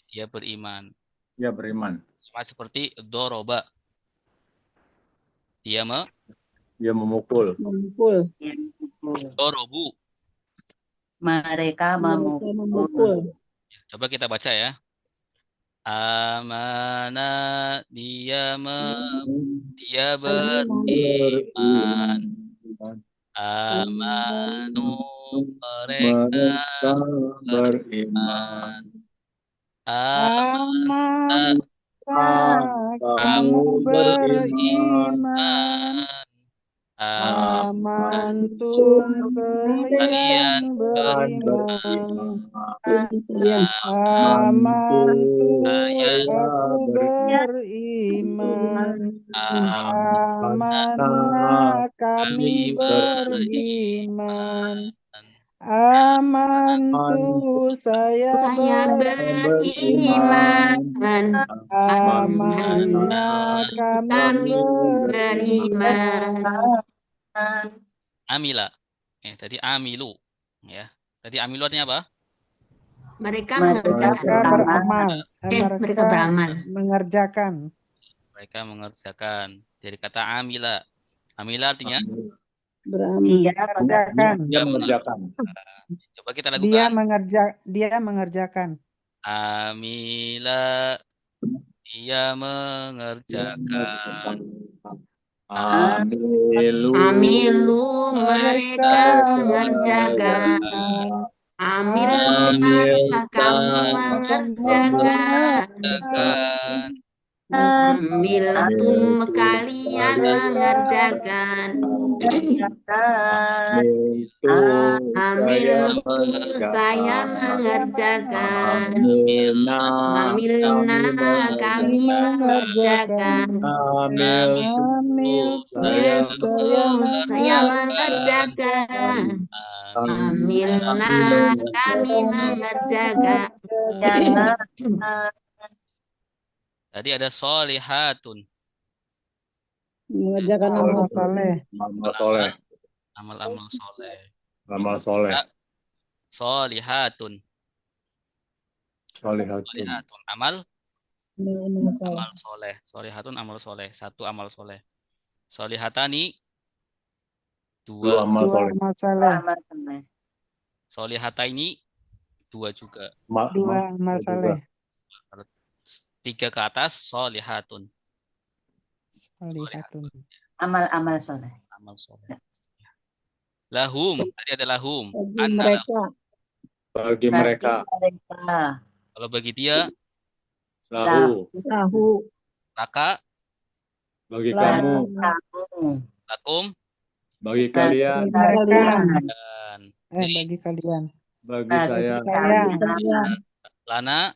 dia beriman. Dia beriman. Sama seperti doroba. Dia Memukul. Memukul. dorobu. Mereka Mereka memukul. memukul. Coba kita baca ya. Amana dia beriman. Amanu mereka beriman. Aman Kamu beriman. Amantum Kalian beriman. Iya. Amantu Kalian aku beriman. Amanna kami beriman. Amantu saya beriman. Amanna kami beriman. Amila. Tadi amilu. Ya. Tadi amilu artinya apa? Mereka Mereka beramal. mereka beramal. Mengerjakan. Mereka mengerjakan. Dari kata amila. Amila artinya Beramal. Dia mengerjakan. coba kita lakukan. Dia mengerjakan. Amila dia mengerjakan. Amilu mereka mengerjakan. Amillah kamu mengerjakan. Amiltum kalian mengerjakan. Amiltu saya mengerjakan. Amilna kami mengerjakan. Saya mengerjakan. Amilna kami mengerjakan. Tadi ada solihatun. Mengerjakan amal soleh. Amal-amal soleh. Amal soleh. Solihatun. Solihatun. Amal soleh. soleh. Solihatun amal soleh. Satu amal soleh. Solihatani Dua amal soleh. Solihataini dua juga. Dua amal soleh. Tiga ke atas solihatun. Amal-amal soleh. Amal soleh. Lahum. Tadi ada lahum. Bagi mereka. Bagi mereka. Kalau bagi dia. Lahu. Laka. Bagi kamu. Lakum. Bagi kalian. Dan Bagi kalian. Bagi saya. Lana.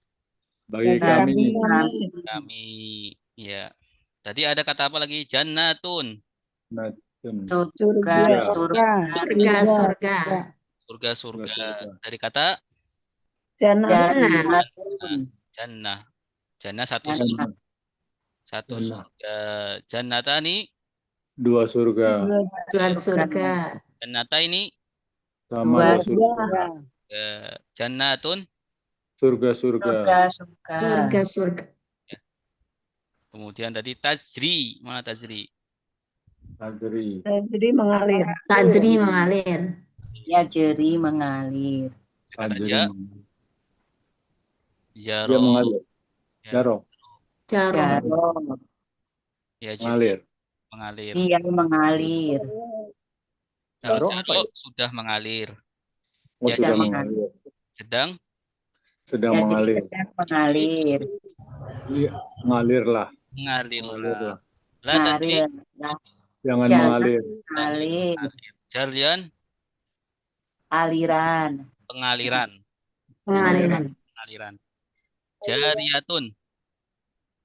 Bagi kami. Kami. Ya. Tadi ada kata apa lagi? Jannatun. Surga. Dari kata Jannah. Jannah satu surga. Satu surga. Jannatani. Dua surga. Jannata ini. Sama dua surga. Jannatun. Surga. Surga. Kemudian tadi tajri. Mana tajri? Tajri. Jadi mengalir. Tajri mengalir. Ya jeri mengalir. Kata Tajri. ja, Dia jaro, mengalir. ya, Jaro. Jaro. Jaro. ya Mengalir. mengalir. Dia mengalir. Jaro apa Jaro ya? sudah mengalir. Oh, Ya, sudah Sedang mengalir. sedang Sedang Ya jadi mengalir. sedang mengalir. Iya, mengalirlah. mengalirlah. Mengalirlah. La tajri, Mengalir. Jangan Jalan mengalir. mengalir. jarian, Aliran. pengaliran. Pengaliran. Pengaliran. Jariyatun,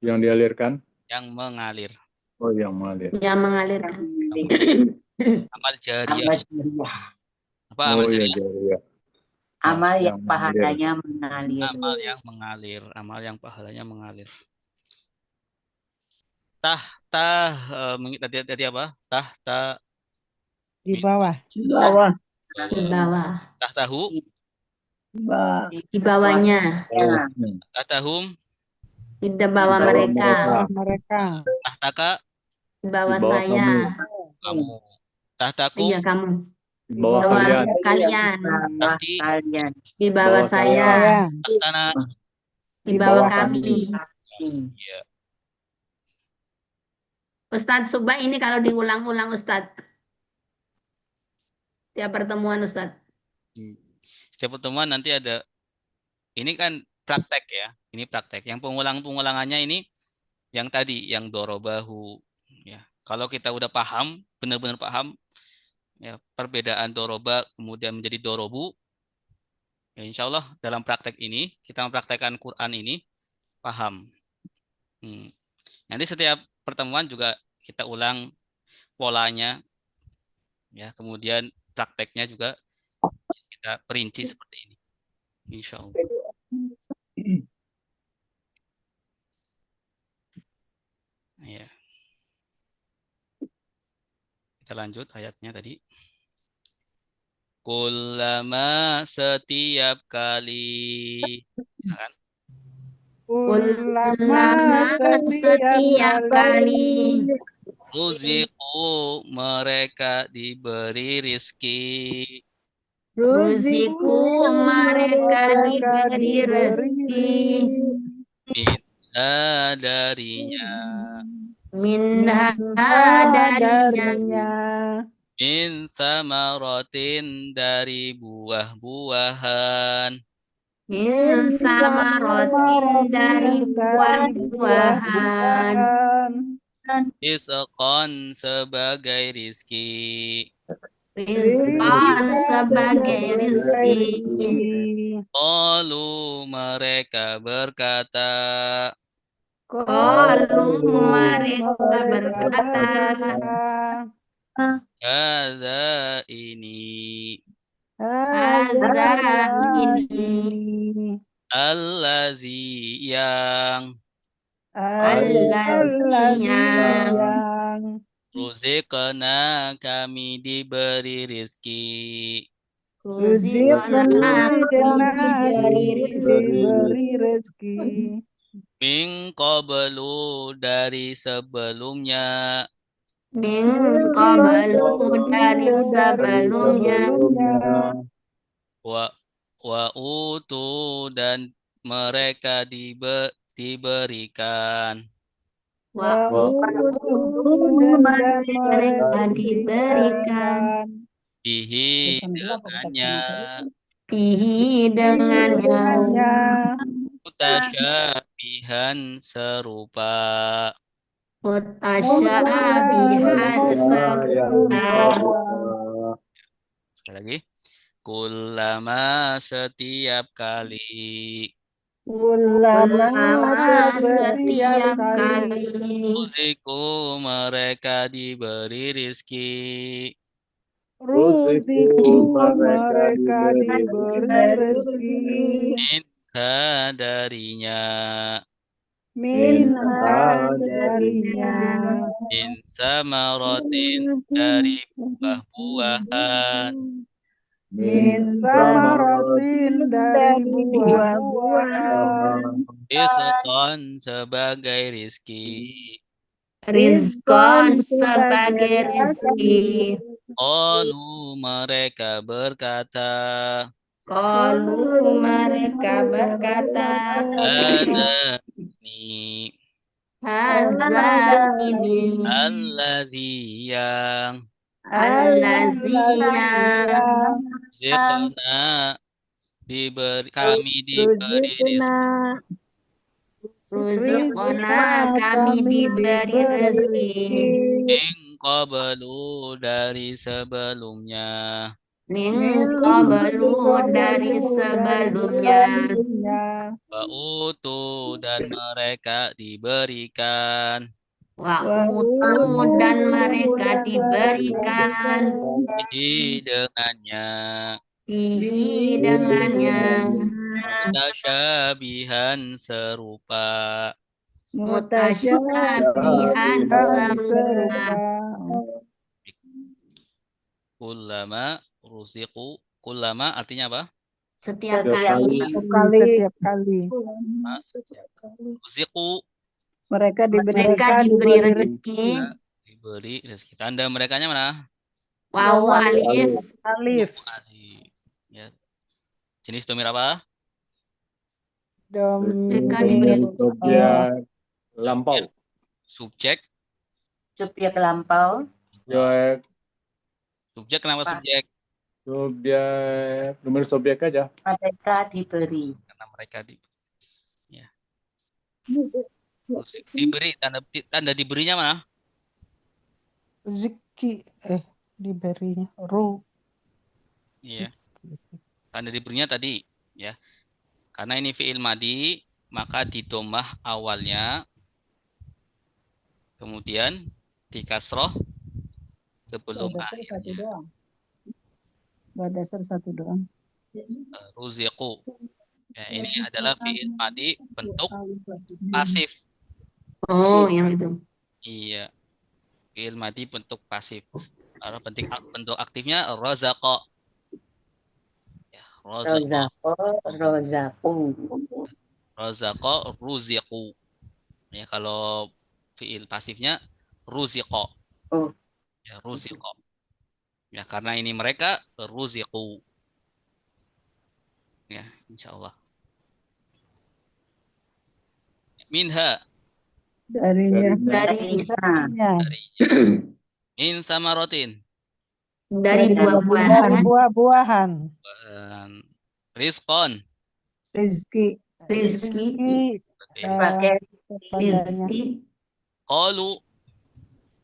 Yang dialirkan. yang mengalir. Oh, yang mengalir. Yang mengalirkan. Amal jariyah. Amal jariah. Apa amal Oh, iya, jariyah? jariyah. Amal yang yang pahalanya mengalir. Amal yang mengalir. Amal yang pahalanya mengalir. Tahta, tadi apa? Tahta, Di bawah. Di bawah. Di bawah. tahtahu, Di bawahnya. bawahnya. tahtahum, Di bawah Di bawah mereka. Mereka. tahtaka, Di bawah Di bawah saya. kamu. Tahtakum, Iya kamu. Di Di bawah bawah kalian. kalian. Bawah tahti, kalian. Di bawah Bawah saya. Saya. tahtana. Di bawah bawah kami. Iya. Ustadz, coba ini kalau diulang-ulang Ustadz. Tiap pertemuan Ustadz. Setiap pertemuan nanti ada, ini kan praktek ya. Ini praktek. Yang pengulang-pengulangannya ini yang tadi, yang dorobahu. Ya. Kalau kita udah paham, benar-benar paham, ya, perbedaan doroba kemudian menjadi dorobu, ya, insya Allah dalam praktek ini, kita mempraktekkan Quran ini, paham. Nanti setiap pertemuan juga kita ulang polanya, ya, kemudian prakteknya juga kita perinci seperti ini, insya Allah. Ya. Kita lanjut ayatnya tadi. Kullama setiap kali, kan? Ulama setiap kali. Ruziku mereka diberi rizki. Ruziku mereka diberi rezeki. Minha darinya. Minha darinya. Min samaratin dari buah-buahan. Min samaratin dari buah-buahan. Rizqan sebagai rizki. Rizqan sebagai rizki. Qalu mereka berkata. Qalu mereka berkata. Hadza ini. Hadza ini. Allazi yang. Allazi yang. Ruziqna kami diberi rizki. Ruziqna kami diberi rezeki. Min qablu dari sebelumnya. Min qablu dari sebelumnya. Wa utu dan mereka diberikan. Wa utu mereka diberikan. Bihi dengannya. Bihi dengannya. Mutasyabihan serupa. Mutasyabihan serupa. Sekali lagi. Kullama setiap kali. Kullama setiap kali. Ruziku mereka diberi rizki. Ruziku mereka diberi rezeki. Minha darinya. Minha darinya. Min samaratin dari buah-buahan. Min samaratin dari buah-buahan. Rizqan sebagai rizki. Rizqan sebagai rezeki. Qalu mereka berkata, Qalu mereka berkata, Hadza ini Hadza ini allazi yang allazi yang zikna kami diberi rizki. Ruzukna kami diberi rezeki. Min qablu dari sebelumnya. Min qablu dari sebelumnya. Wa utu dan mereka diberikan. Wa utu dan mereka diberikan. Bihi dengannya. Bihi dengannya. Mutasyabihan serupa. Mutasyabihan serupa. Kullama artinya apa? Setiap Setiap kali Setiap kali Ruziqu mereka mereka diberi rezeki. diberi rezeki. Tanda merekanya mana? Wawu alif. alif Alif. Ya. Jenis domir apa? Mereka domir diberi Subjek lampau. Subjek. Subjek lampau. Subjek, Subjek kenapa subjek? subjek, nomor subjek aja. Mereka diberi. Karena mereka ya. Diberi tanda diberinya mana? rezeki diberinya Iya. Tanda diberinya tadi ya. Karena ini fi'il madi, maka didomah awalnya, kemudian dikasroh sebelum akhirnya. Dasar satu doang. Ruziqu. Ya, ini adalah fi'il madi bentuk pasif. Oh, yang itu. Iya. Fi'il madi bentuk pasif. Kalau bentuk aktifnya razaqa. Ya, razaqa. Rozaku. Razaqa ruziqu. Ya, kalau fi'il pasifnya ruziqa. Oh. Ya, ruziqa. Ya, karena ini mereka ruziqu. Ya, insyaallah. Minha Darinya. Darinya. min samaratin. Dari buah-buahan. buah-buahan Rizqan Rezeki. Rizki. Pakai Rizki. qalu.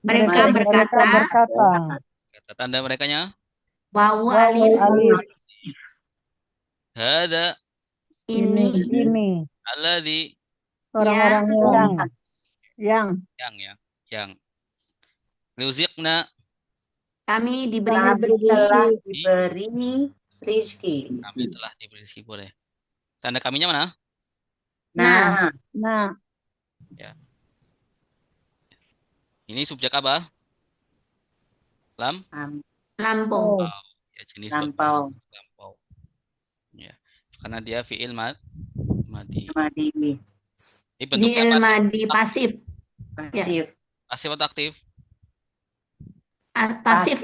Mereka berkata. Kata tanda merekanya Wawu alif. hadza Ini. alladzi orang-orang yang yang ruziqna Kami diberi kami rezeki. telah diberi rizki. kami telah diberi rezeki. Boleh. Tanda kaminya mana? Nah, Ya. Ini subjek apa? Lampau. Ya, jenis lampau. lampau. Ya. Karena dia fi'il madi. Madi. Ini bentuknya Fi'il madi pasif. Pasif. pasif atau aktif? Pasif.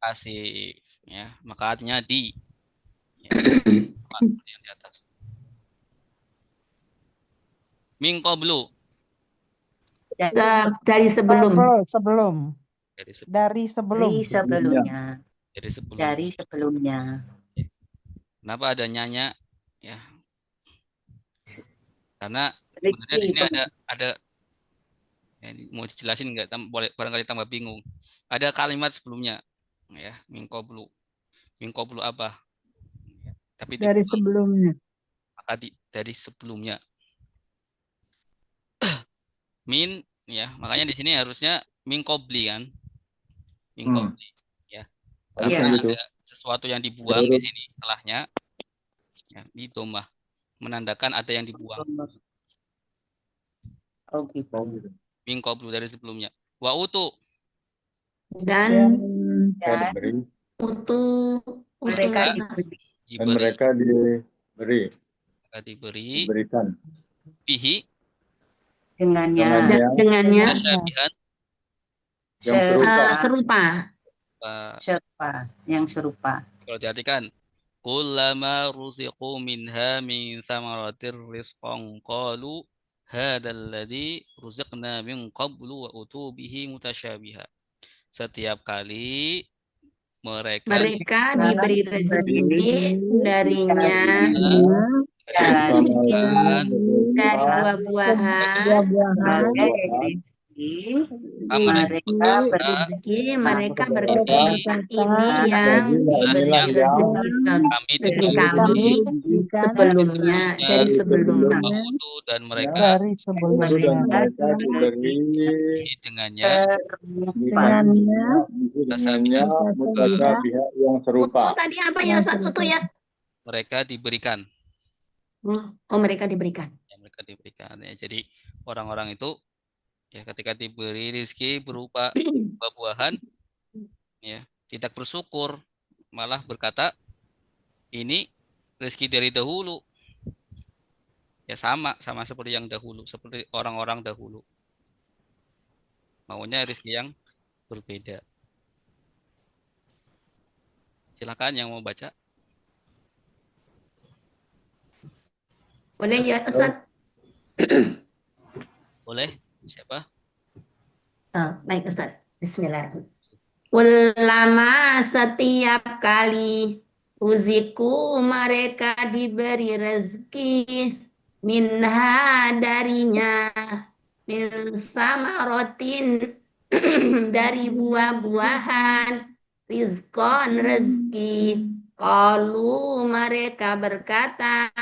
Pasif. Ya, maka artinya di. Ya. Yang di atas. Min qablu. Dari sebelum. dari sebelumnya Dari sebelumnya. Kenapa ada nyanya? Ya. Karena sebenarnya di sini ada ya, mau dijelasin nggak? Boleh barangkali tambah bingung. Ada kalimat sebelumnya, ya, min qablu. Min qablu apa? Ya, tapi Dari sebelumnya. maka dari sebelumnya. Min, ya, makanya di sini harusnya min qabli kan? Min qabli, ya. Karena Gitu. ada sesuatu yang dibuang di sini setelahnya, ya, di domah menandakan ada yang dibuang. Oh gitu. Min qablu dari sebelumnya. Wa utu. Dan Dan beri utu Mereka Mm-mm. Dan mereka diberikan bihi dengannya Dengannya mutasyabihan yang serupa. serupa. serupa, yang serupa. Kalau diartikan kullama ruziqu minha min samaratir rizqan qalu hadzal ladzi ruziqna min qablu wa utu bihi mutasyabiha. Setiap kali mereka Diberi rezeki darinya diberikan dari buah-buahan rezeki, mereka berkata ini yang diberi rezeki rezeki kami sebelumnya dari sebelumnya. dan mereka Dari sebelumnya. diberi dengannya dengannya mutasyabiha yang serupa. Tadi apa ya satu tuh ya? mereka diberikan Oh, mereka diberikan. ya. Jadi orang-orang itu ya ketika diberi rezeki berupa buah-buahan ya tidak bersyukur, malah berkata ini rezeki dari dahulu. Ya sama seperti yang dahulu, seperti orang-orang dahulu. Maunya rezeki yang berbeda. Silakan yang mau baca. Boleh ya, Ustaz? Boleh? Siapa? Baik, Ustaz. Bismillahirrahmanirrahim. Ulama setiap kali uziku mereka diberi rezeki minha darinya min samarotin dari buah-buahan rizkon rezeki qalu mereka berkata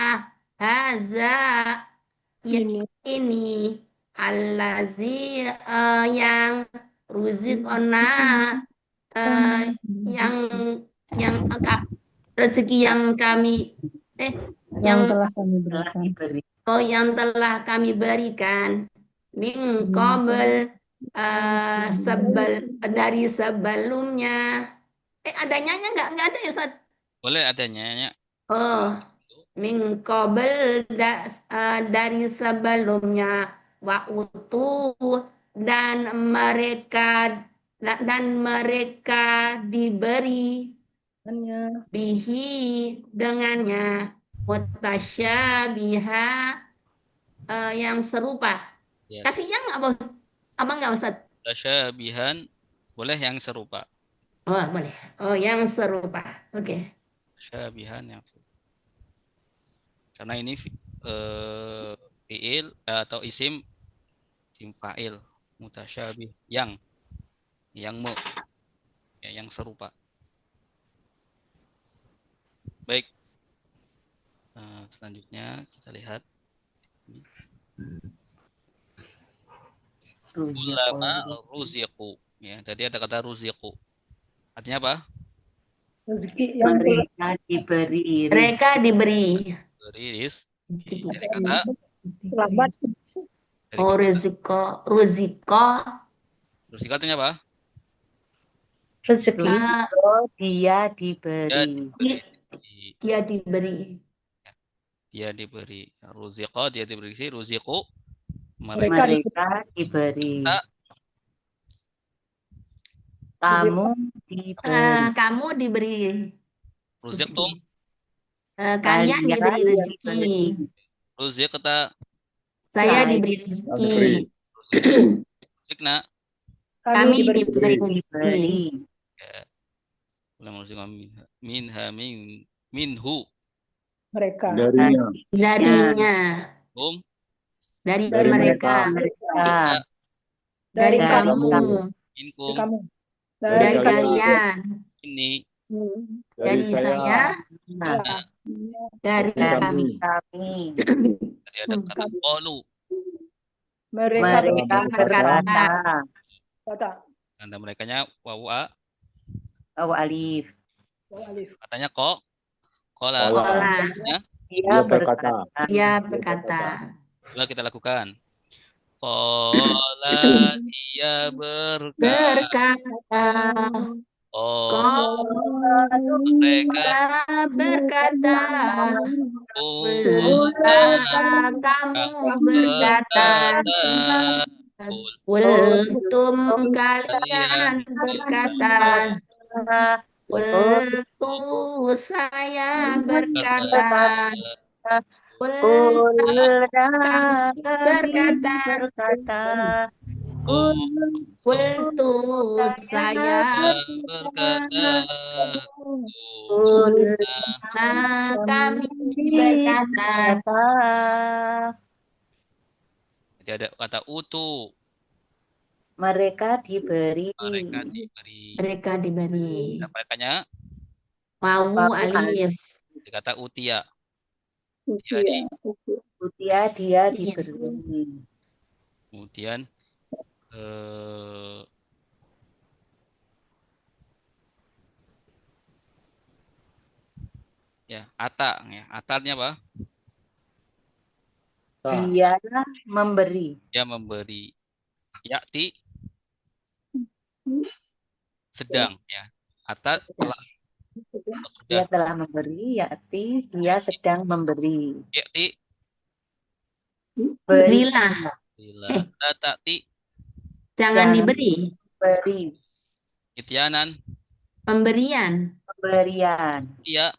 haza ini allazi yang ruzikona yang rezeki yang kami yang telah kami berikan. yang telah kami berikan min qabl dari sebelumnya. Adanya nggak ada ya Ustaz? Boleh adanya. Min qabl dari sebelumnya wa utu dan mereka diberi bihi dengannya mutasyabiha yang serupa. Yes. Kasih yang apa enggak Ustaz? Mutasyabihan boleh yang serupa. Oh, boleh. Oh, yang serupa. Oke. Mutasyabihan yang serupa. Karena ini fiil atau isim fa'il mutasyabih yang serupa. Baik. Selanjutnya kita lihat ulama ruziqu. Ya, tadi ada kata ruziqu. Artinya apa? Rezeki yang Mereka diberi rezeki. Dari kata lambat. rezeki. Rezeki artinya apa? Rezeki. Dia diberi. Dia diberi. Dia diberi. Ruziqa dia diberi. Ruziqu Mereka diberi. Kamu diberi. Ruziqtum. Kalian diberi rezeki. Ruziq kata Saya diberi rezeki. Ruzikna. Kami diberi rezeki. Minhu. Mereka. Darinya. Dari mereka. Dari kamu. Minkum. Dari kalian. Ini. Dari saya. Dari kami. Tadi ada kata qalu. Mereka berkata. Tanda merekanya wawu alif. Katanya ko. Kola. Dia berkata. Coba kita lakukan. Kola dia berkata. Oh, mereka berkata, Qulna kamu kamu berkata, berkata Kultum kalian kalian berkata, Kultu saya berkata, kamu berkata, Kultu saya berkata kami berkata. Jadi ada kata utu, Mereka diberi. Mereka diberi. Nah, merekanya Wawu alif. dikata utia. Utia dia diberi. Kemudian ya ata, ya atarnya apa? Dia memberi. Dia memberi. Yakti sedang, ya. Atat telah. Dia telah memberi, yakti dia sedang memberi. Yakti Berilah. Tatati Jangan diberi. Beri. Ityanan Pemberian. Pemberian. Iya.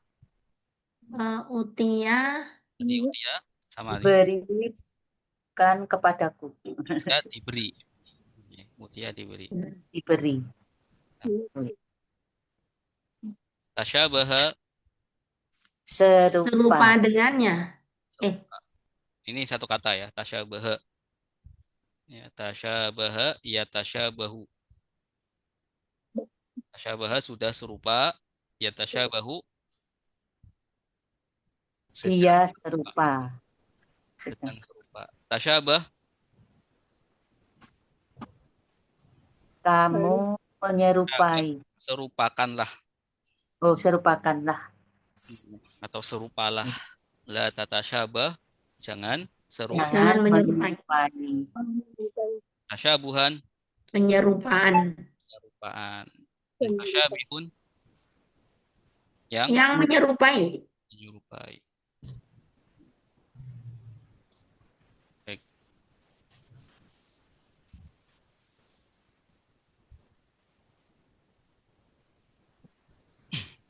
Utia. Tadi utia sama Berikan kepadaku. ya diberi. Utia diberi. Diberi. Tasyabaha Serupa dengannya. Ini satu kata ya, tasyabaha. Ya, tasyabaha, ya tasyabahu. Tasyabaha sudah serupa, ya tasyabahu. Dia serupa. Sedang serupa. Tasyabah. Kamu menyerupai. Serupakanlah. Oh, serupakanlah. Atau serupalah. La tatasyabah. Jangan serupa. Jangan menyerupai. Tasyabuhan. Penyerupaan. Penyerupaan. Tasyabihun. Yang menyerupai. Menyerupai. Baik.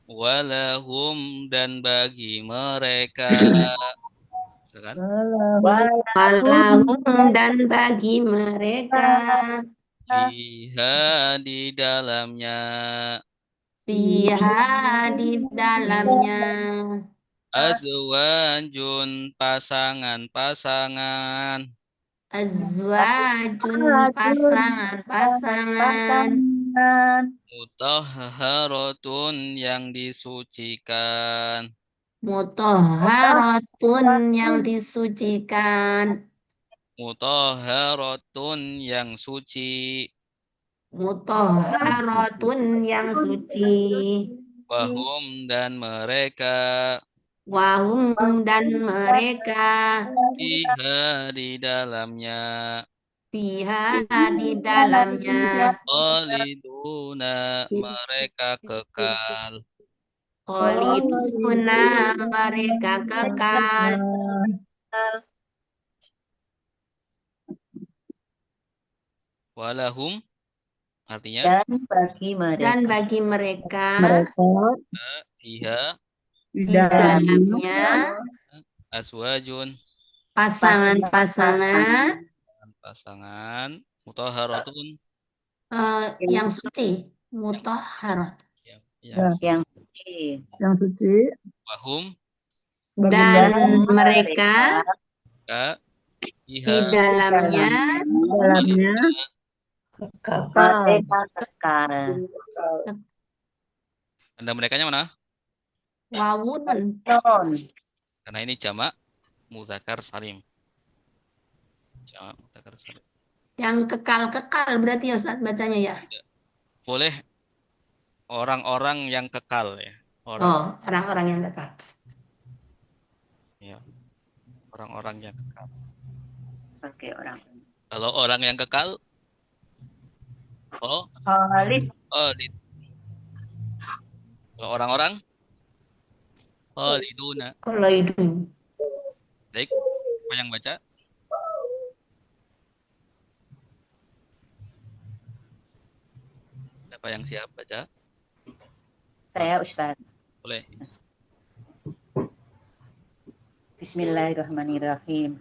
Walahum dan bagi mereka. Kan? Walahum dan bagi mereka. Fiha di dalamnya. Fiha di dalamnya. Azwajun pasangan-pasangan. Azwajun pasangan-pasangan. Mutahharatun yang disucikan. Mutahharatun yang disucikan. Mutahharatun yang suci. Mutahharatun yang suci. Wahum dan mereka. Wahum dan mereka. Fiha di dalamnya. Fiha di dalamnya. Khaliduna mereka kekal. Khaliduna mereka kekal. Walahum artinya dan bagi mereka fiha di dalamnya azwajun pasangan mutahharatun yang suci, mutahharat yang suci. Wahum dan mereka di dalamnya kekal. Anda merekanya mana? Wawun. Karena ini jamak muzakkar salim. Jamak muzakkar salim. Yang kekal-kekal berarti ya Ustaz bacanya ya? Boleh orang-orang yang kekal ya. Orang-orang yang kekal. Ya. Orang-orang yang kekal. Oke, orang. Kalau orang yang kekal Khalid. Kalau orang-orang khaliduna. Khalidun. Baik, siapa yang baca? Siapa yang siap baca? Saya Ustaz. Boleh. Bismillahirrahmanirrahim.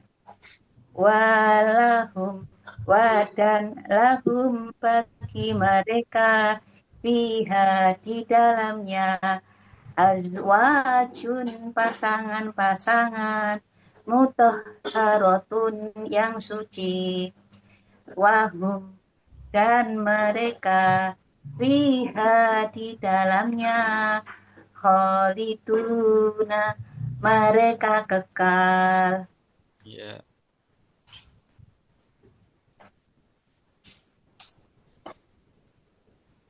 Dan lahum bagi mereka fiha di dalamnya azwajun pasangan-pasangan mutahharatun yang suci wahum dan mereka fiha di dalamnya khaliduna mereka kekal. Ya.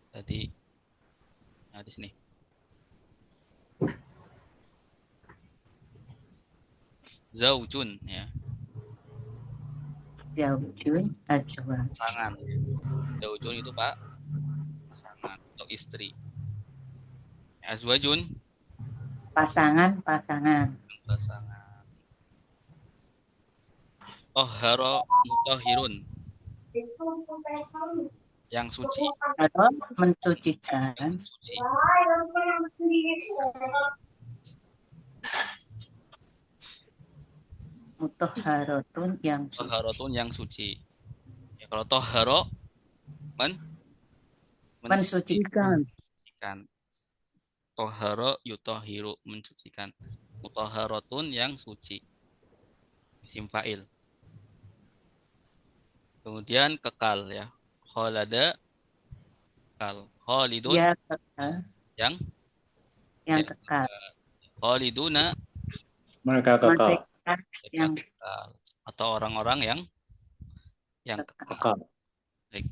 Tadi di sini. Zaujun ya. Zaujun azwaj. Pasangan. Zaujun itu Pak pasangan atau istri. Azwajun Pasangan-pasangan. pasangan. Tohharo mutahhirun yang suci. Atau mensucikan. Suci. Mutahharatun yang suci. Tohharatun yang suci. Ya, kalau tohharo Mensucikan. Tohharo yutahhiru mensucikan. Mutahharatun yang suci. Isim fa'il. Kemudian kekal ya. Khalada kekal. Khalidun Ya kekal. yang Kekal. Khaliduna Mereka kekal. Mereka yang kekal. Atau orang-orang yang kekal. Kekal. Baik.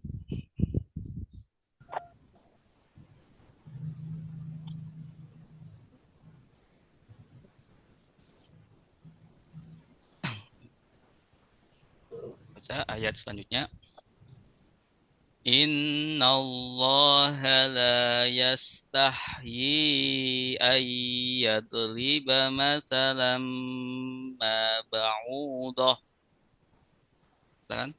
Baca ayat selanjutnya. Innallaha la yastahyi ayyadriba masalam ma ba'udah. Silakan.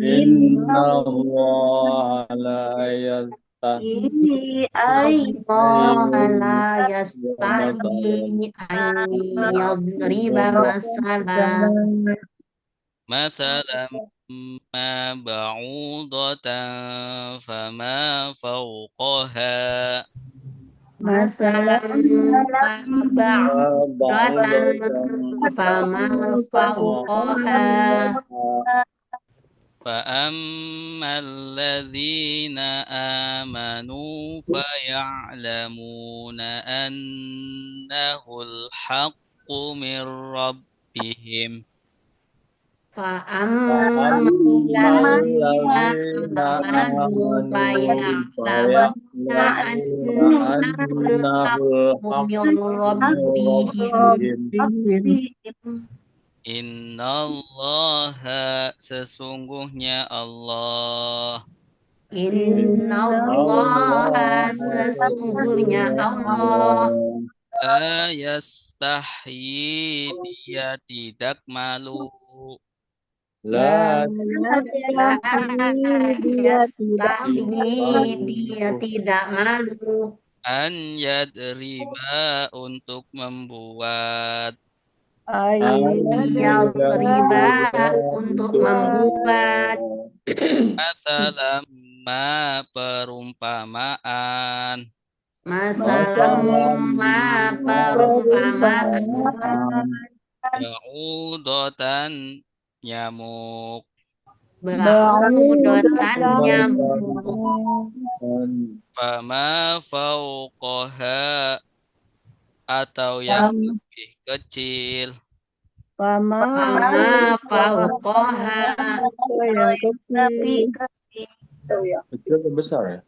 Innallaha la yastahi Allah la yastahi an yadriba masalah. Masalam ma ba'udatan fama fawqaha. Masalah ba'udatan fama fawqaha. فأما الذين آمنوا فيعلمون أنه الحق من ربهم فأما الذين آمنوا فيعلمون أنه الحق من ربهم. Innallaha sesungguhnya Allah. Innallaha sesungguhnya Allah. Yastahyi dia tidak malu. La yastahyi dia tidak malu. An yadriba untuk membuat. Yadriba untuk membuat. Masalah ma perumpamaan. Masalah ma perumpamaan. Ba'udatan nyamuk. Ba'udatan nyamuk. Fama fauqaha atau yang lebih kecil. Fama fauqaha lebih kecil atau besar ya?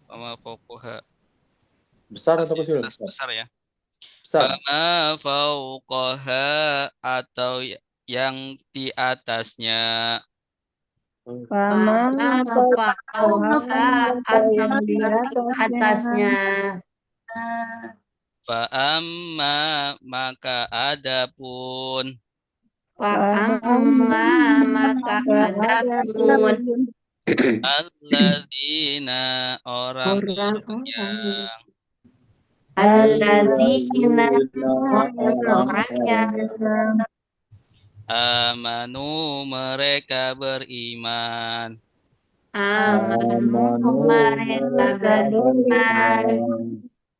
Fama fauqaha Besar atau kecil? besar ya. Besar. Fama fauqaha atau yang di atasnya. Fama fauqaha atau yang di atasnya. Fa'amma maka adapun Fa'amma maka adapun alladzina orang-orang orang-orang yang alladzina orang-orang yang amanu mereka beriman amanu mereka beriman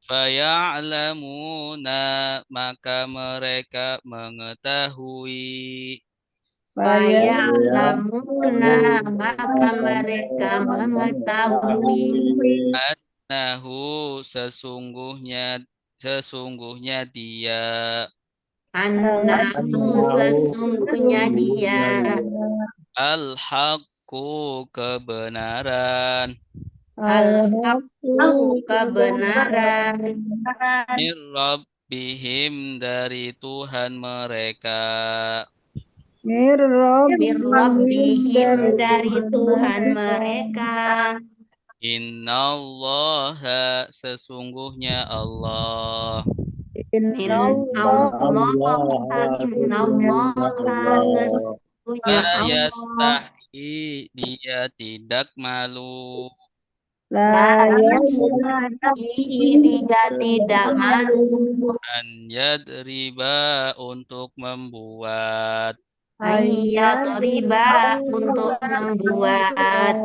faya'lamuna maka mereka mengetahui faya'lamuna maka mereka mengetahui annahu sesungguhnya dia annahu sesungguhnya dia al-haqqu kebenaran al-haqqu kebenaran min rabbihim dari Tuhan mereka mir rabbihim dari Tuhan mereka. innallaha sesungguhnya Allah Innallaha sesungguhnya la Allah yastahi dia tidak malu la yastahi dia tidak malu an yadriba untuk membuat ayat riba untuk membuat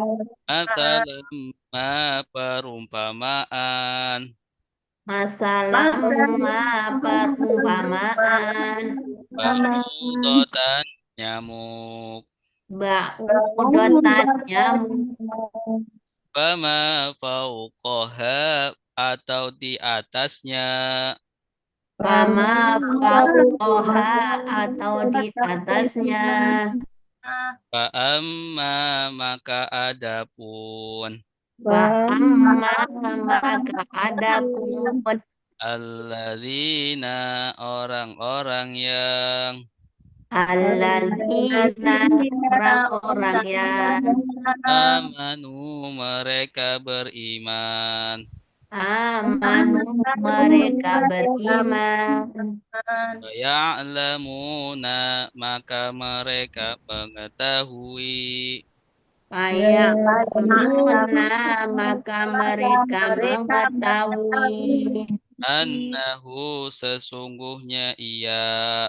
masalah perumpamaan masalah perumpamaan ba'udatan nyamuk ba'udotan nyamuk Fama fauqaha atau di atasnya Fama fauqaha atau di atasnya Fa'amma maka adapun Fa'amma maka adapun alladzina orang-orang yang alladzina orang-orang yang amanu mereka beriman amanu mereka beriman ya'lamuna maka mereka mengetahui Faya'lamuna maka mereka mengetahui annahu sesungguhnya ia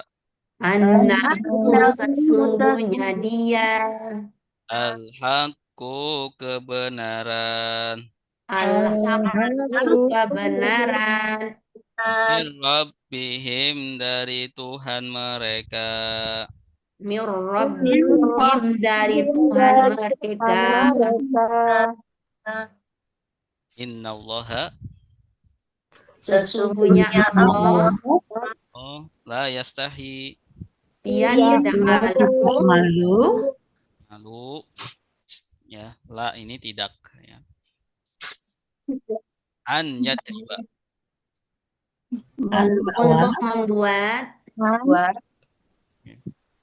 annahu sesungguhnya dia al-haqqu kebenaran al-haqqu kebenaran min rabbihim dari Tuhan mereka mir rabbihim dari Tuhan mereka innallaha sesungguhnya Allah oh la yastahi dia Dia tidak tidak malu malu lalu ya la ini tidak ya an yatriba an bahwa untuk membuat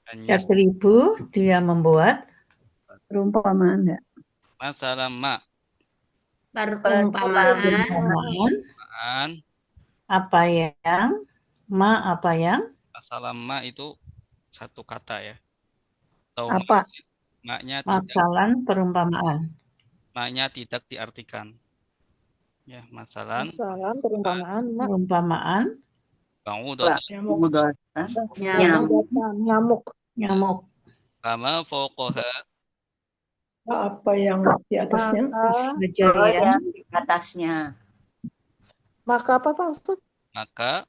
an yatribu dia membuat Perumpamaan ya. masalah ma perumpamaan perumpamaan apa yang masalah ma itu satu kata ya atau Apa? maknya tidak masalan perumpamaan maknya tidak diartikan ya masalan perumpamaan perumpamaan ba'udat nyamuk nyamuk kama fawqaha Apa yang di atasnya? saja ya di atasnya. maka apa Pak Ustaz? maka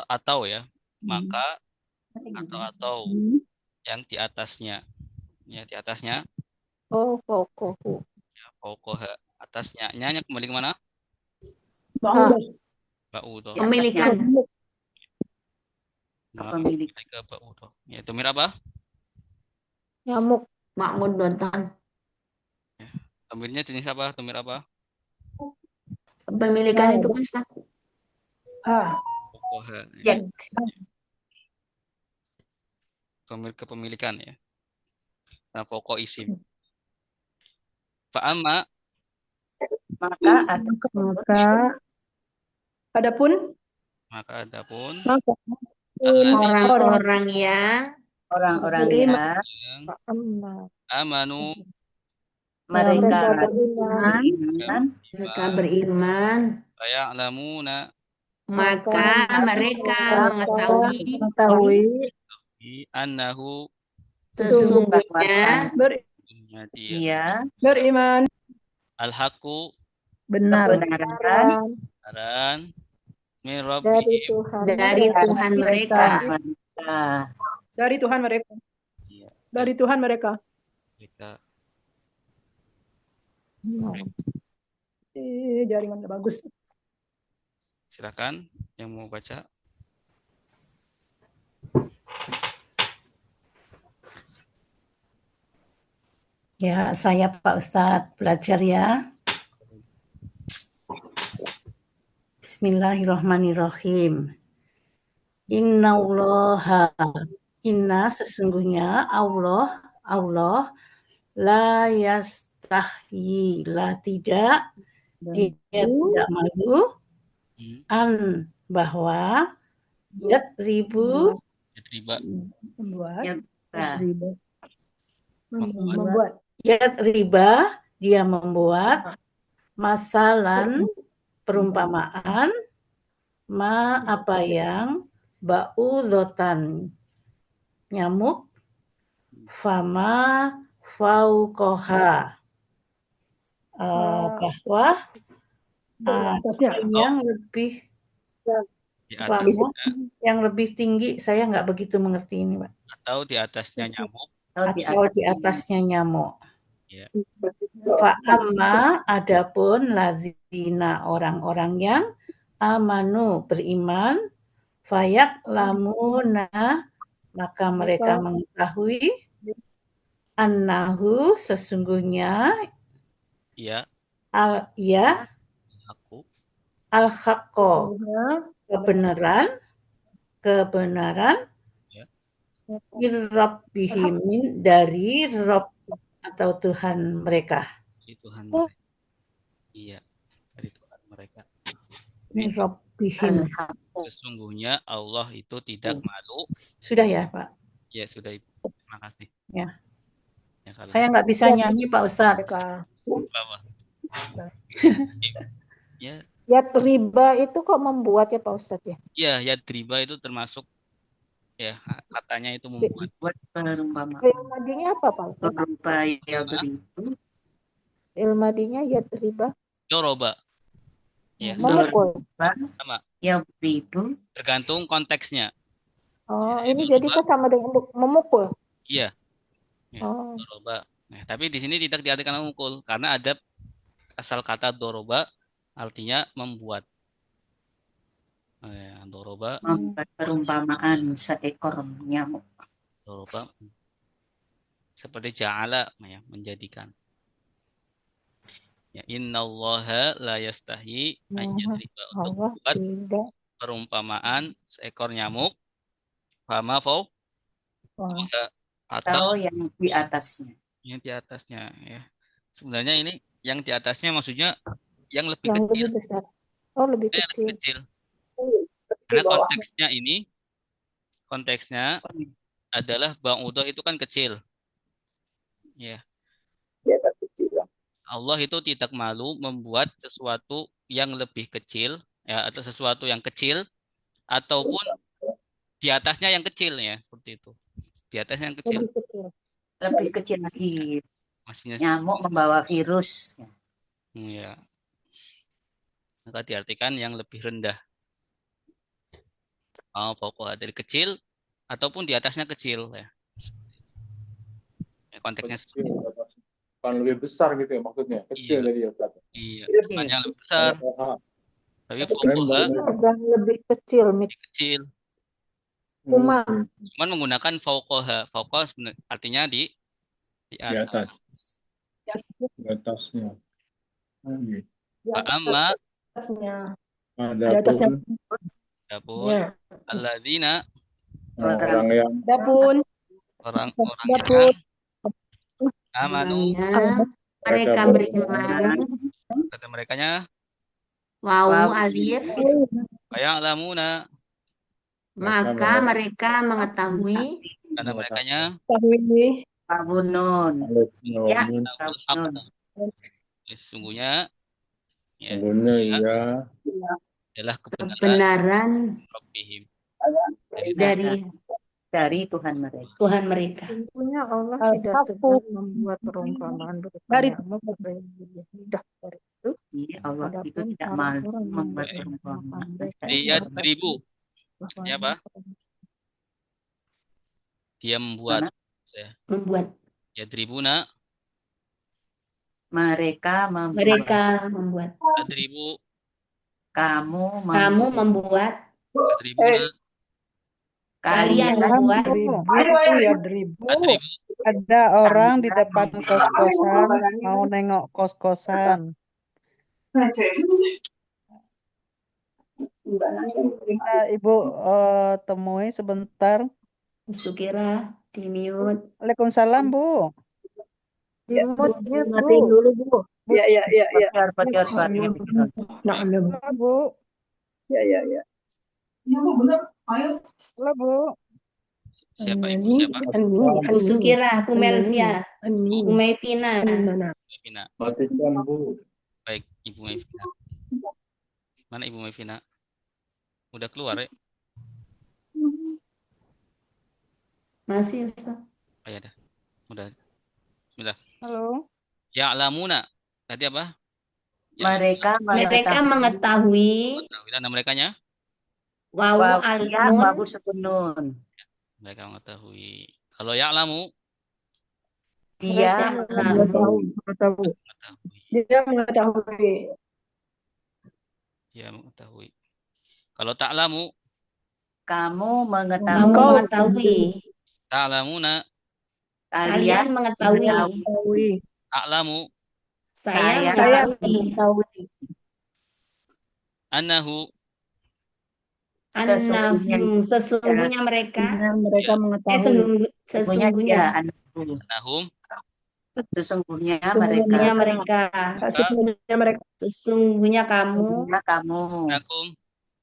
atau ya maka atau yang di atasnya ya di atasnya Oh, pokokku. ya fawqaha atasnya nyanya kembali ke mana ba'udah pemilikan Kepemilikan. ke ba'udah ya itu apa Nyamuk. makmudotan Domirnya jenis apa? Domir apa? pemilikan itu kan Ustaz. Pokoknya. Ya. Domir kepemilikan ya. Nah, pokok isim. Fa'ama Maka adapun Adapun adapun maka alladzina Orang-orang yang orang-orang beriman yang Amma. amanu mereka Mereka beriman, beriman, mereka beriman, faya'lamuna maka mereka mengetahui Mengetahui annahu sesungguhnya sesungguhnya dia dia beriman al-haqqu benar kebenaran kebenaran min dari rabbihim Tuhan dari mereka. Tuhan mereka. mereka. dari Tuhan mereka. Iya, Dari Tuhan mereka. mereka. Jaringan udah bagus. Silakan yang mau baca. Ya, saya Pak Ustadz belajar ya. Bismillahirrahmanirrahim. Innallaha, inna sesungguhnya Allah la yastahyi, la tidak, dia tidak malu an bahwa yatribu Yatriba Membuat membuat yatriba, dia membuat masalan perumpamaan ma apa yang ba'udzotan nyamuk fama fauqoha bahwa atasnya. yang lebih di fama atasnya yang lebih tinggi, saya nggak begitu mengerti ini Pak. atau di atasnya nyamuk. Atau di atasnya nyamuk. Ya. Fa'amma adapun ladzina orang-orang yang amanu beriman fayak lamuna maka mereka mengetahui annahu sesungguhnya Iya, aku al-haqqo Sesungguhnya kebenaran Ya. Rabbihim dari Rabb atau Tuhan mereka. dari Tuhan mereka. Iya, dari Tuhan mereka. Rabbihim. Sesungguhnya Allah itu tidak malu. Sudah ya Pak? Ya sudah Ibu. Terima kasih. Ya. Ya, kalau Saya nggak bisa nyanyi Pak Ustadz. mereka. bawah. Ya, Yat riba itu kok membuat ya Pak Ustadz ya? ya, yadriba itu termasuk ya katanya itu membuat. Buat perumpamaan Fi'il madinya apa Pak Ustadz? berupa yadribu, Ilmadinya yat riba. Doroba. Ya, Memukul. sama. yadribu, Tergantung konteksnya. Oh, Ya, ini doroba. jadi kan sama dengan memukul. Iya. Ya, Oh. doroba. Nah, tapi di sini tidak diartikan memukul karena ada asal kata doroba artinya membuat. Doroba, membuat perumpamaan seekor nyamuk. doroba. Seperti ja'ala, ya, menjadikan. Ya, innallaha la yastahi an yadriba untuk Allah membuat tidak. perumpamaan seekor nyamuk. Fama fau Wah. atau Atau yang di atasnya. yang di atasnya ya. Sebenarnya ini yang di atasnya maksudnya yang lebih Yang kecil. lebih besar. Oh, lebih Yang lebih kecil. kecil. Karena konteksnya adalah ba'udah itu kan kecil. Ya. Allah itu tidak malu membuat sesuatu yang lebih kecil ya atau sesuatu yang kecil ataupun di atasnya yang kecil ya seperti itu. Di atasnya yang kecil. Lebih kecil. Lebih kecil lagi. Maksudnya Nyamuk membawa virus. ya. Maka diartikan yang lebih rendah. Pokok dari kecil ataupun di atasnya kecil ya. Konteksnya seperti itu. Bukan lebih besar gitu ya maksudnya. Kecil Iya. dari ya. Iya, bukan yang lebih besar, tapi Yang lebih kecil, kecil. kuman. Cuman menggunakan fauqoha. Fauqoh artinya di atas. Di atasnya. Fa'amma Atasnya. Adapun dapun Ya. alladzina orang yang Adapun orang-orang Dapun. yang amanu Mereka beriman Kata merekanya, Wawu Wawu. alif. faya'lamuna. Maka mereka mengetahui. Kata merekanya, Tahwi. Wawu nun. Alif Ya, nun. wawu haq. nun. Sesungguhnya ya, Sungguhnya iya. adalah kebenaran Kebenaran Rabbihim. dari Tuhan mereka. Tuhan mereka. Tentunya Allah tidak Al-Haqqu. sedang membuat perumpamaan berupa Dari- nyamuk supaya mudah dari itu. Iya, Allah itu Adapun tidak orang-orang malu yang membuat Baik. perumpamaan. mereka Dia beribu. bahwa Maksudnya apa? Dia membuat. Mana? Membuat. Ya dribuna. Mereka membuat. Mereka membuat. Adribu. Kamu Kamu membuat. Adribuna. Kalian Kalian membuat. Dribu ya dribu. Adribu. Ada orang di depan kos-kosan mau nengok kos-kosan. Bisa Ibu temui sebentar. Sukira di mute. Waalaikumsalam Bu. Dimut-mut, Matiin Bu. dulu, Bu. Ya, ya, ya, ya. bocor suaranya bocor. Nah, ada, Bu. Halo Bu. Ya, ya, ya. Halo Bu. Siapa ibu? Ani, Siapa? Ani, Bu Sukira, Bu Melvia, Ani, Bu Mevina. Mana? Mevina. Matikan, Bu. Baik, Ibu Mevina. Mana Ibu Mevina? Udah keluar ya? Masih Ustaz. Oh ya dah. Udah. Bismillah. Halo. Ya'lamuna. Tadi apa? Mereka Mereka mengetahui Mana merekanya? wawu wawu alif ya, nun. wawu sukun nun. Mereka mengetahui. Kalau ya'lamu, Dia Mengetahui. Mengetahui. mengetahui. Dia mengetahui. Dia mengetahui. Kalau ta'lamu, kamu Kamu mengetahui. mengetahui. ta'lamuna, Kalian mengetahui. Mengetahui. a'lamu, Saya Saya mengetahui. annahu, Annahum, sesungguhnya mereka. Mereka mengetahui. Sesungguhnya. annahum, Sesungguhnya Sesungguhnya mereka. mereka. Sesungguhnya mereka. Sesungguhnya kamu. Sesungguhnya kamu. nakum,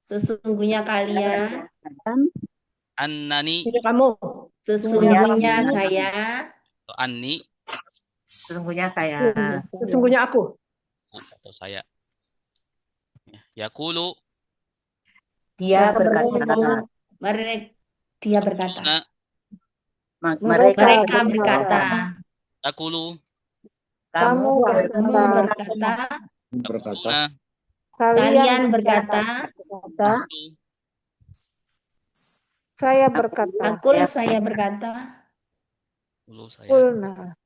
Sesungguhnya kalian. annani, Ini kamu. Sesungguhnya saya. atau anni, Sesungguhnya saya. Sesungguhnya aku. atau saya. Yaqulu, Dia berkata. Dia berkata. na, Mereka berkata. taqulu, Kamu Berkata. Berkata. na, Kalian berkata. nahnu, Saya berkata, Saya berkata. taqulu saya. kulna.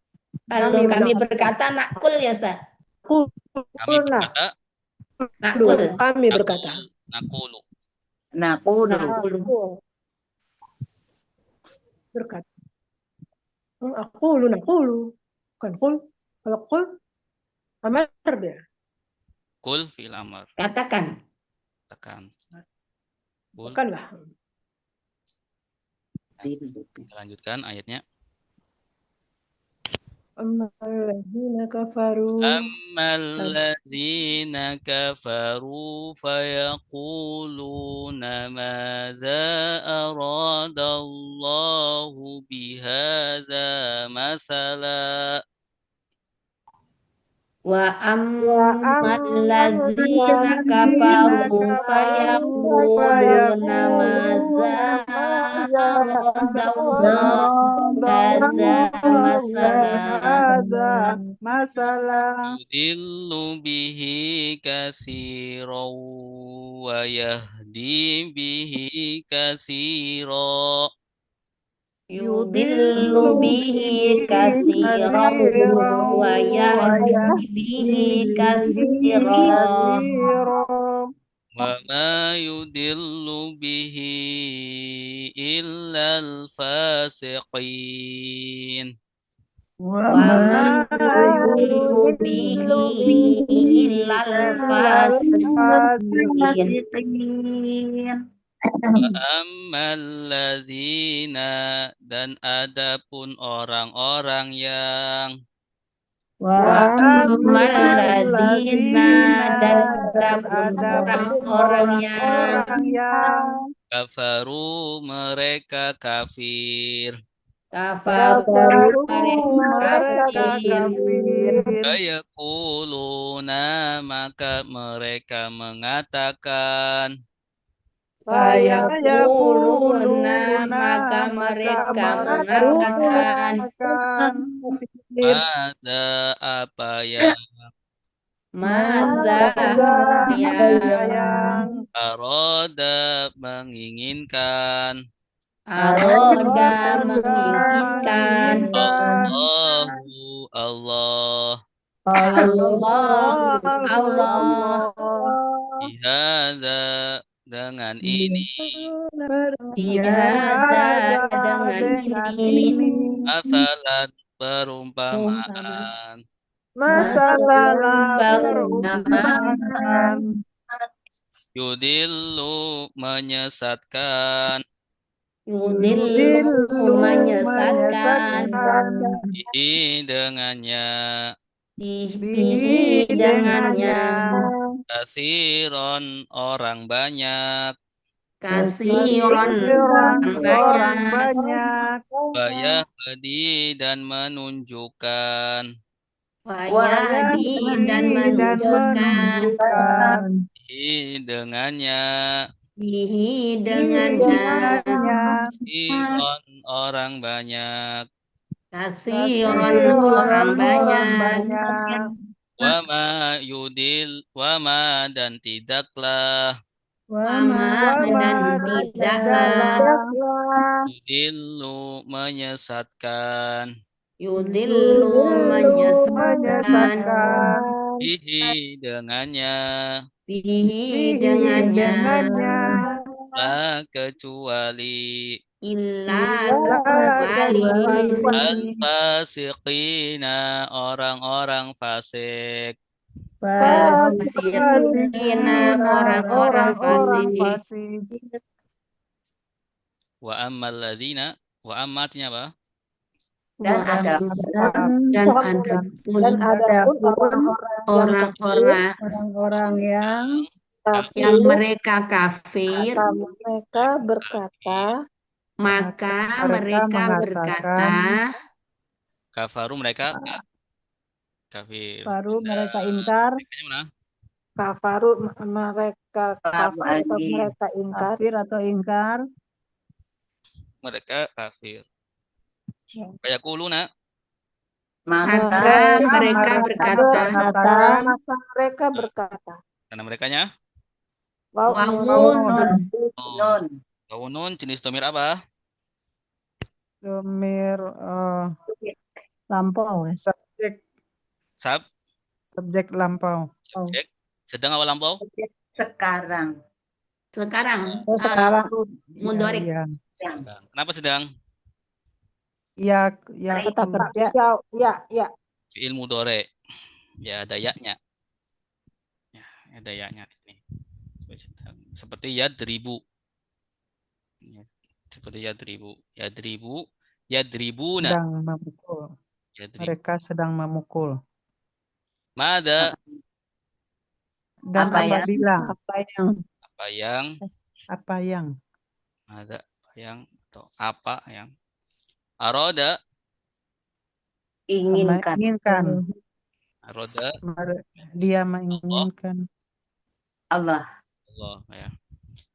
Kalau kami berkata nakul ya Ustaz. Kami berkata, Nakul. Kami berkata. naqulu. Nakulu. Berkata. Nakulu. Bukan kul. Kalau kul, amar dia. Kul fi'il amr. Katakan. Katakan. Kul. Bukanlah. Kita lanjutkan ayatnya. Alladzina kafaru. أما الذين كفروا فيقولون ماذا أراد الله بهذا مثلا Wa amalladzina kafaru fayaquluna madza aradallahu hadza masalah. يضل به كثيرا ويهدي به كثيرا yudillu bihi katsiran wa yahdi bihi katsiran. وما يضل به إلا الفاسقين Wa ma yudillu bihi illal fasiqin. وَأَمَّا الَّذِينَ dan adapun orang-orang yang Wa ammal ammal ladzina dan dan adapun adapun orang-orang yang orang yang kafaru mereka kafir. kafaru mereka kafir. kafir. Fayaquluna maka mereka mengatakan Fayaquluna maka mereka mengatakan ada apa yang Mada yang aroda menginginkan aroda menginginkan Allah Allah bihadza dengan ini bihada dengan ini masalah perumpamaan masalah perumpamaan perumpamaan yudillu menyesatkan yudillu menyesatkan bihi dengannya bihi dengannya kasiron orang banyak kasiron orang banyak banyak bayahdi dan menunjukkan wayahdi dan menunjukkan bihi dengannya bihi dengannya kasiron orang banyak kasiron orang banyak wama dan tidaklah wama dan tidaklah yudillu menyesatkan yudillu menyesatkan bihi dengannya bihi dengannya la kecuali illa kecuali al-fasiqina orang-orang fasik fasiqina orang-orang fasik wa ammal ladzina wa ammatnya apa Dan ada dan adapun orang-orang yang yang mereka kafir mereka berkata maka mereka mereka berkata kafaru mereka kafir baru mereka ingkar Mereka mana kafaru mereka kafir atau mereka ingkar kafir atau ingkar mereka kafir Fayaquluna maka mereka berkata maka mereka berkata karena merekanya wawun nun jenis domir apa domir lampau subjek lampau subjek sedang awal lampau sekarang. sekarang mudhari ya. kenapa sedang Ya, kata kerja ya fi'il mudhari ya ada yaknya ya ada yaknya ini seperti yadribu ya, seperti yadribuna sedang memukul. Mereka sedang memukul. Mada Dan apabila apa yang ada yang atau apa yang aroda menginginkan aroda dia menginginkan Allah. ya.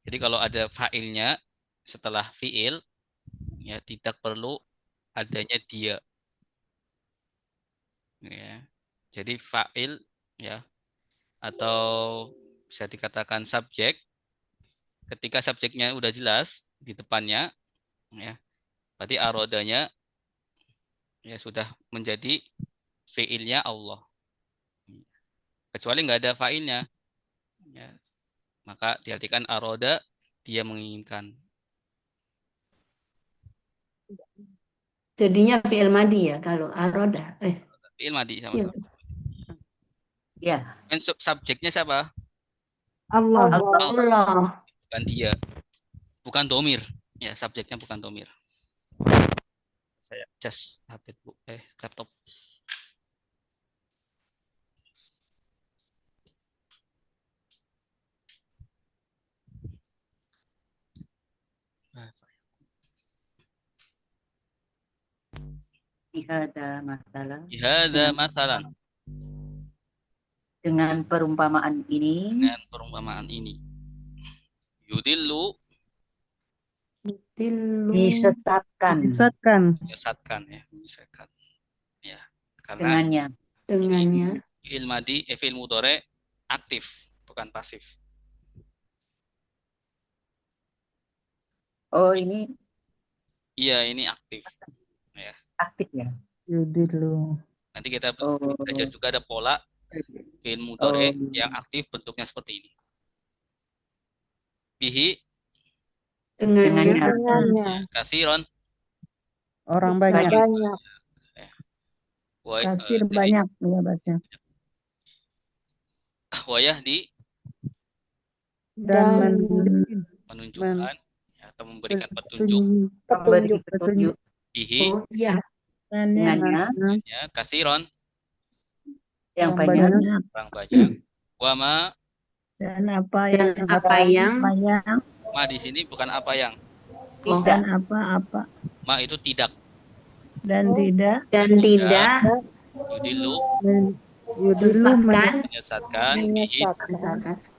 Jadi kalau ada fa'ilnya setelah fi'il ya tidak perlu adanya dia. Ya. Jadi fa'il ya atau bisa dikatakan subjek ketika subjeknya udah jelas di depannya ya berarti arodanya ya sudah menjadi fi'ilnya Allah kecuali nggak ada fa'ilnya ya maka diartikan aroda dia menginginkan jadinya fi'il madi ya kalau aroda fi'il madi sama-sama Ya. subjeknya siapa Allah. Bukan dia bukan domir ya subjeknya bukan domir saya just update bu laptop Bihada masalah. Bihadza masalan. Dengan perumpamaan ini. Dengan perumpamaan ini. Yudillu. Disesatkan. Menyesatkan ya. Menyesatkan. Ya. Karena Dengannya. fi'il madi, fi'il mudhari aktif, bukan pasif. Oh, ini Iya, ini aktif. Ya. aktif ya. Yudillu. Nanti kita belajar juga ada pola fi'il mudhari yang aktif bentuknya seperti ini. Bihi Dengannya. kasiron. Orang banyak. Kasir banyak ya bahasnya. Wayah di Dan menunjukkan atau memberikan petunjuk. Memberi petunjuk. Bihi Oh iya. Dengannya ya, kasiron yang banyak. orang banyak. Wama dan apa yang ma di sini bukan apa yang. Tidak. apa Ma itu tidak. dan tidak Yudillu menyesatkan bihi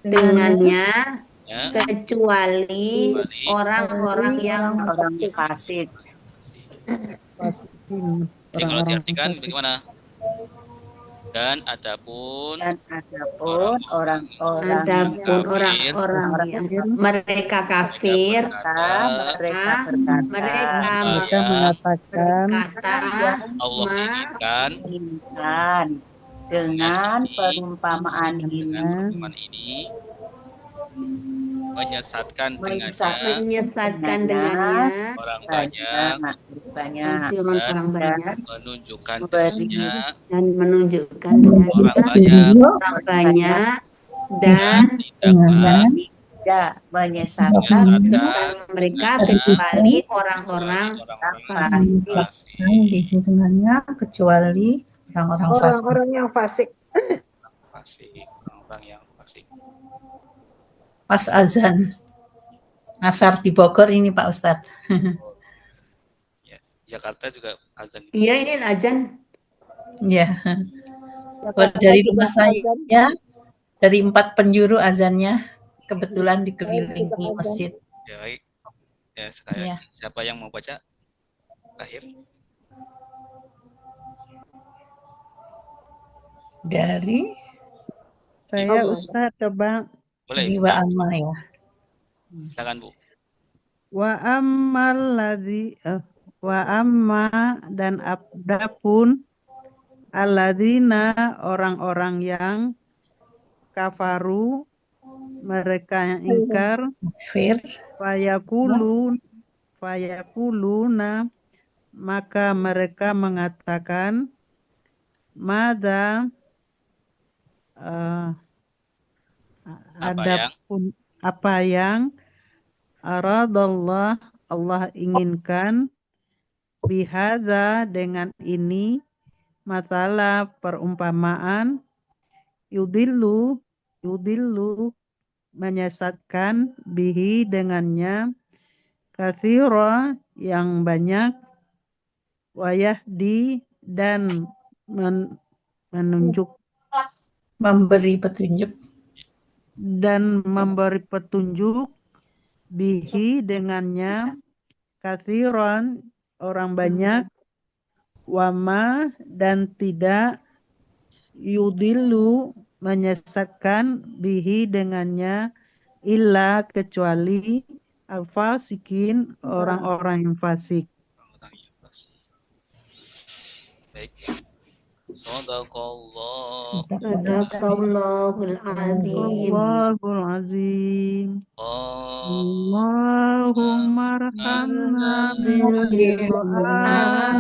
dengannya ya, kecuali orang-orang yang fasik. Jadi kalau diartikan bagaimana? Dan adapun orang-orang yang mereka kafir, mereka mengatakan Allah inginkan dengan perumpamaan ini menyesatkan dengannya orang banyak orang banyak menunjukkan dengannya dan menunjukkan dengannya orang banyak dan tidak menyesatkan mereka kecuali orang-orang fasik. Di hitungannya kecuali orang-orang yang fasik. Orang yang fasik. Pas azan asar di Bogor ini Pak Ustadz. Ya, Jakarta juga azan. Iya, ini azan. Ya. Dari rumah saya ya, dari 4 penjuru azannya kebetulan dikelilingi masjid. Ya, baik. Ya, sekalian. Siapa yang mau baca? Terakhir. Dari saya Ustaz coba. Boleh. Wa amma ya. Silakan Bu. Wa amma dan adapun alladzina orang-orang yang kafaru mereka yang ingkar fayakuluna maka mereka mengatakan mada adapun apa yang aradallah Allah inginkan bihadza dengan ini masalah perumpamaan yudillu menyesatkan bihi dengannya katsira yang banyak wayahdi dan menunjuk memberi petunjuk bihi dengannya katsiran orang banyak wama dan tidak yudillu menyesatkan bihi dengannya illa kecuali al-fasikin orang-orang yang fasik. Baik. Sadaqallahul azim. Allahumma arhamna bil Qur'an.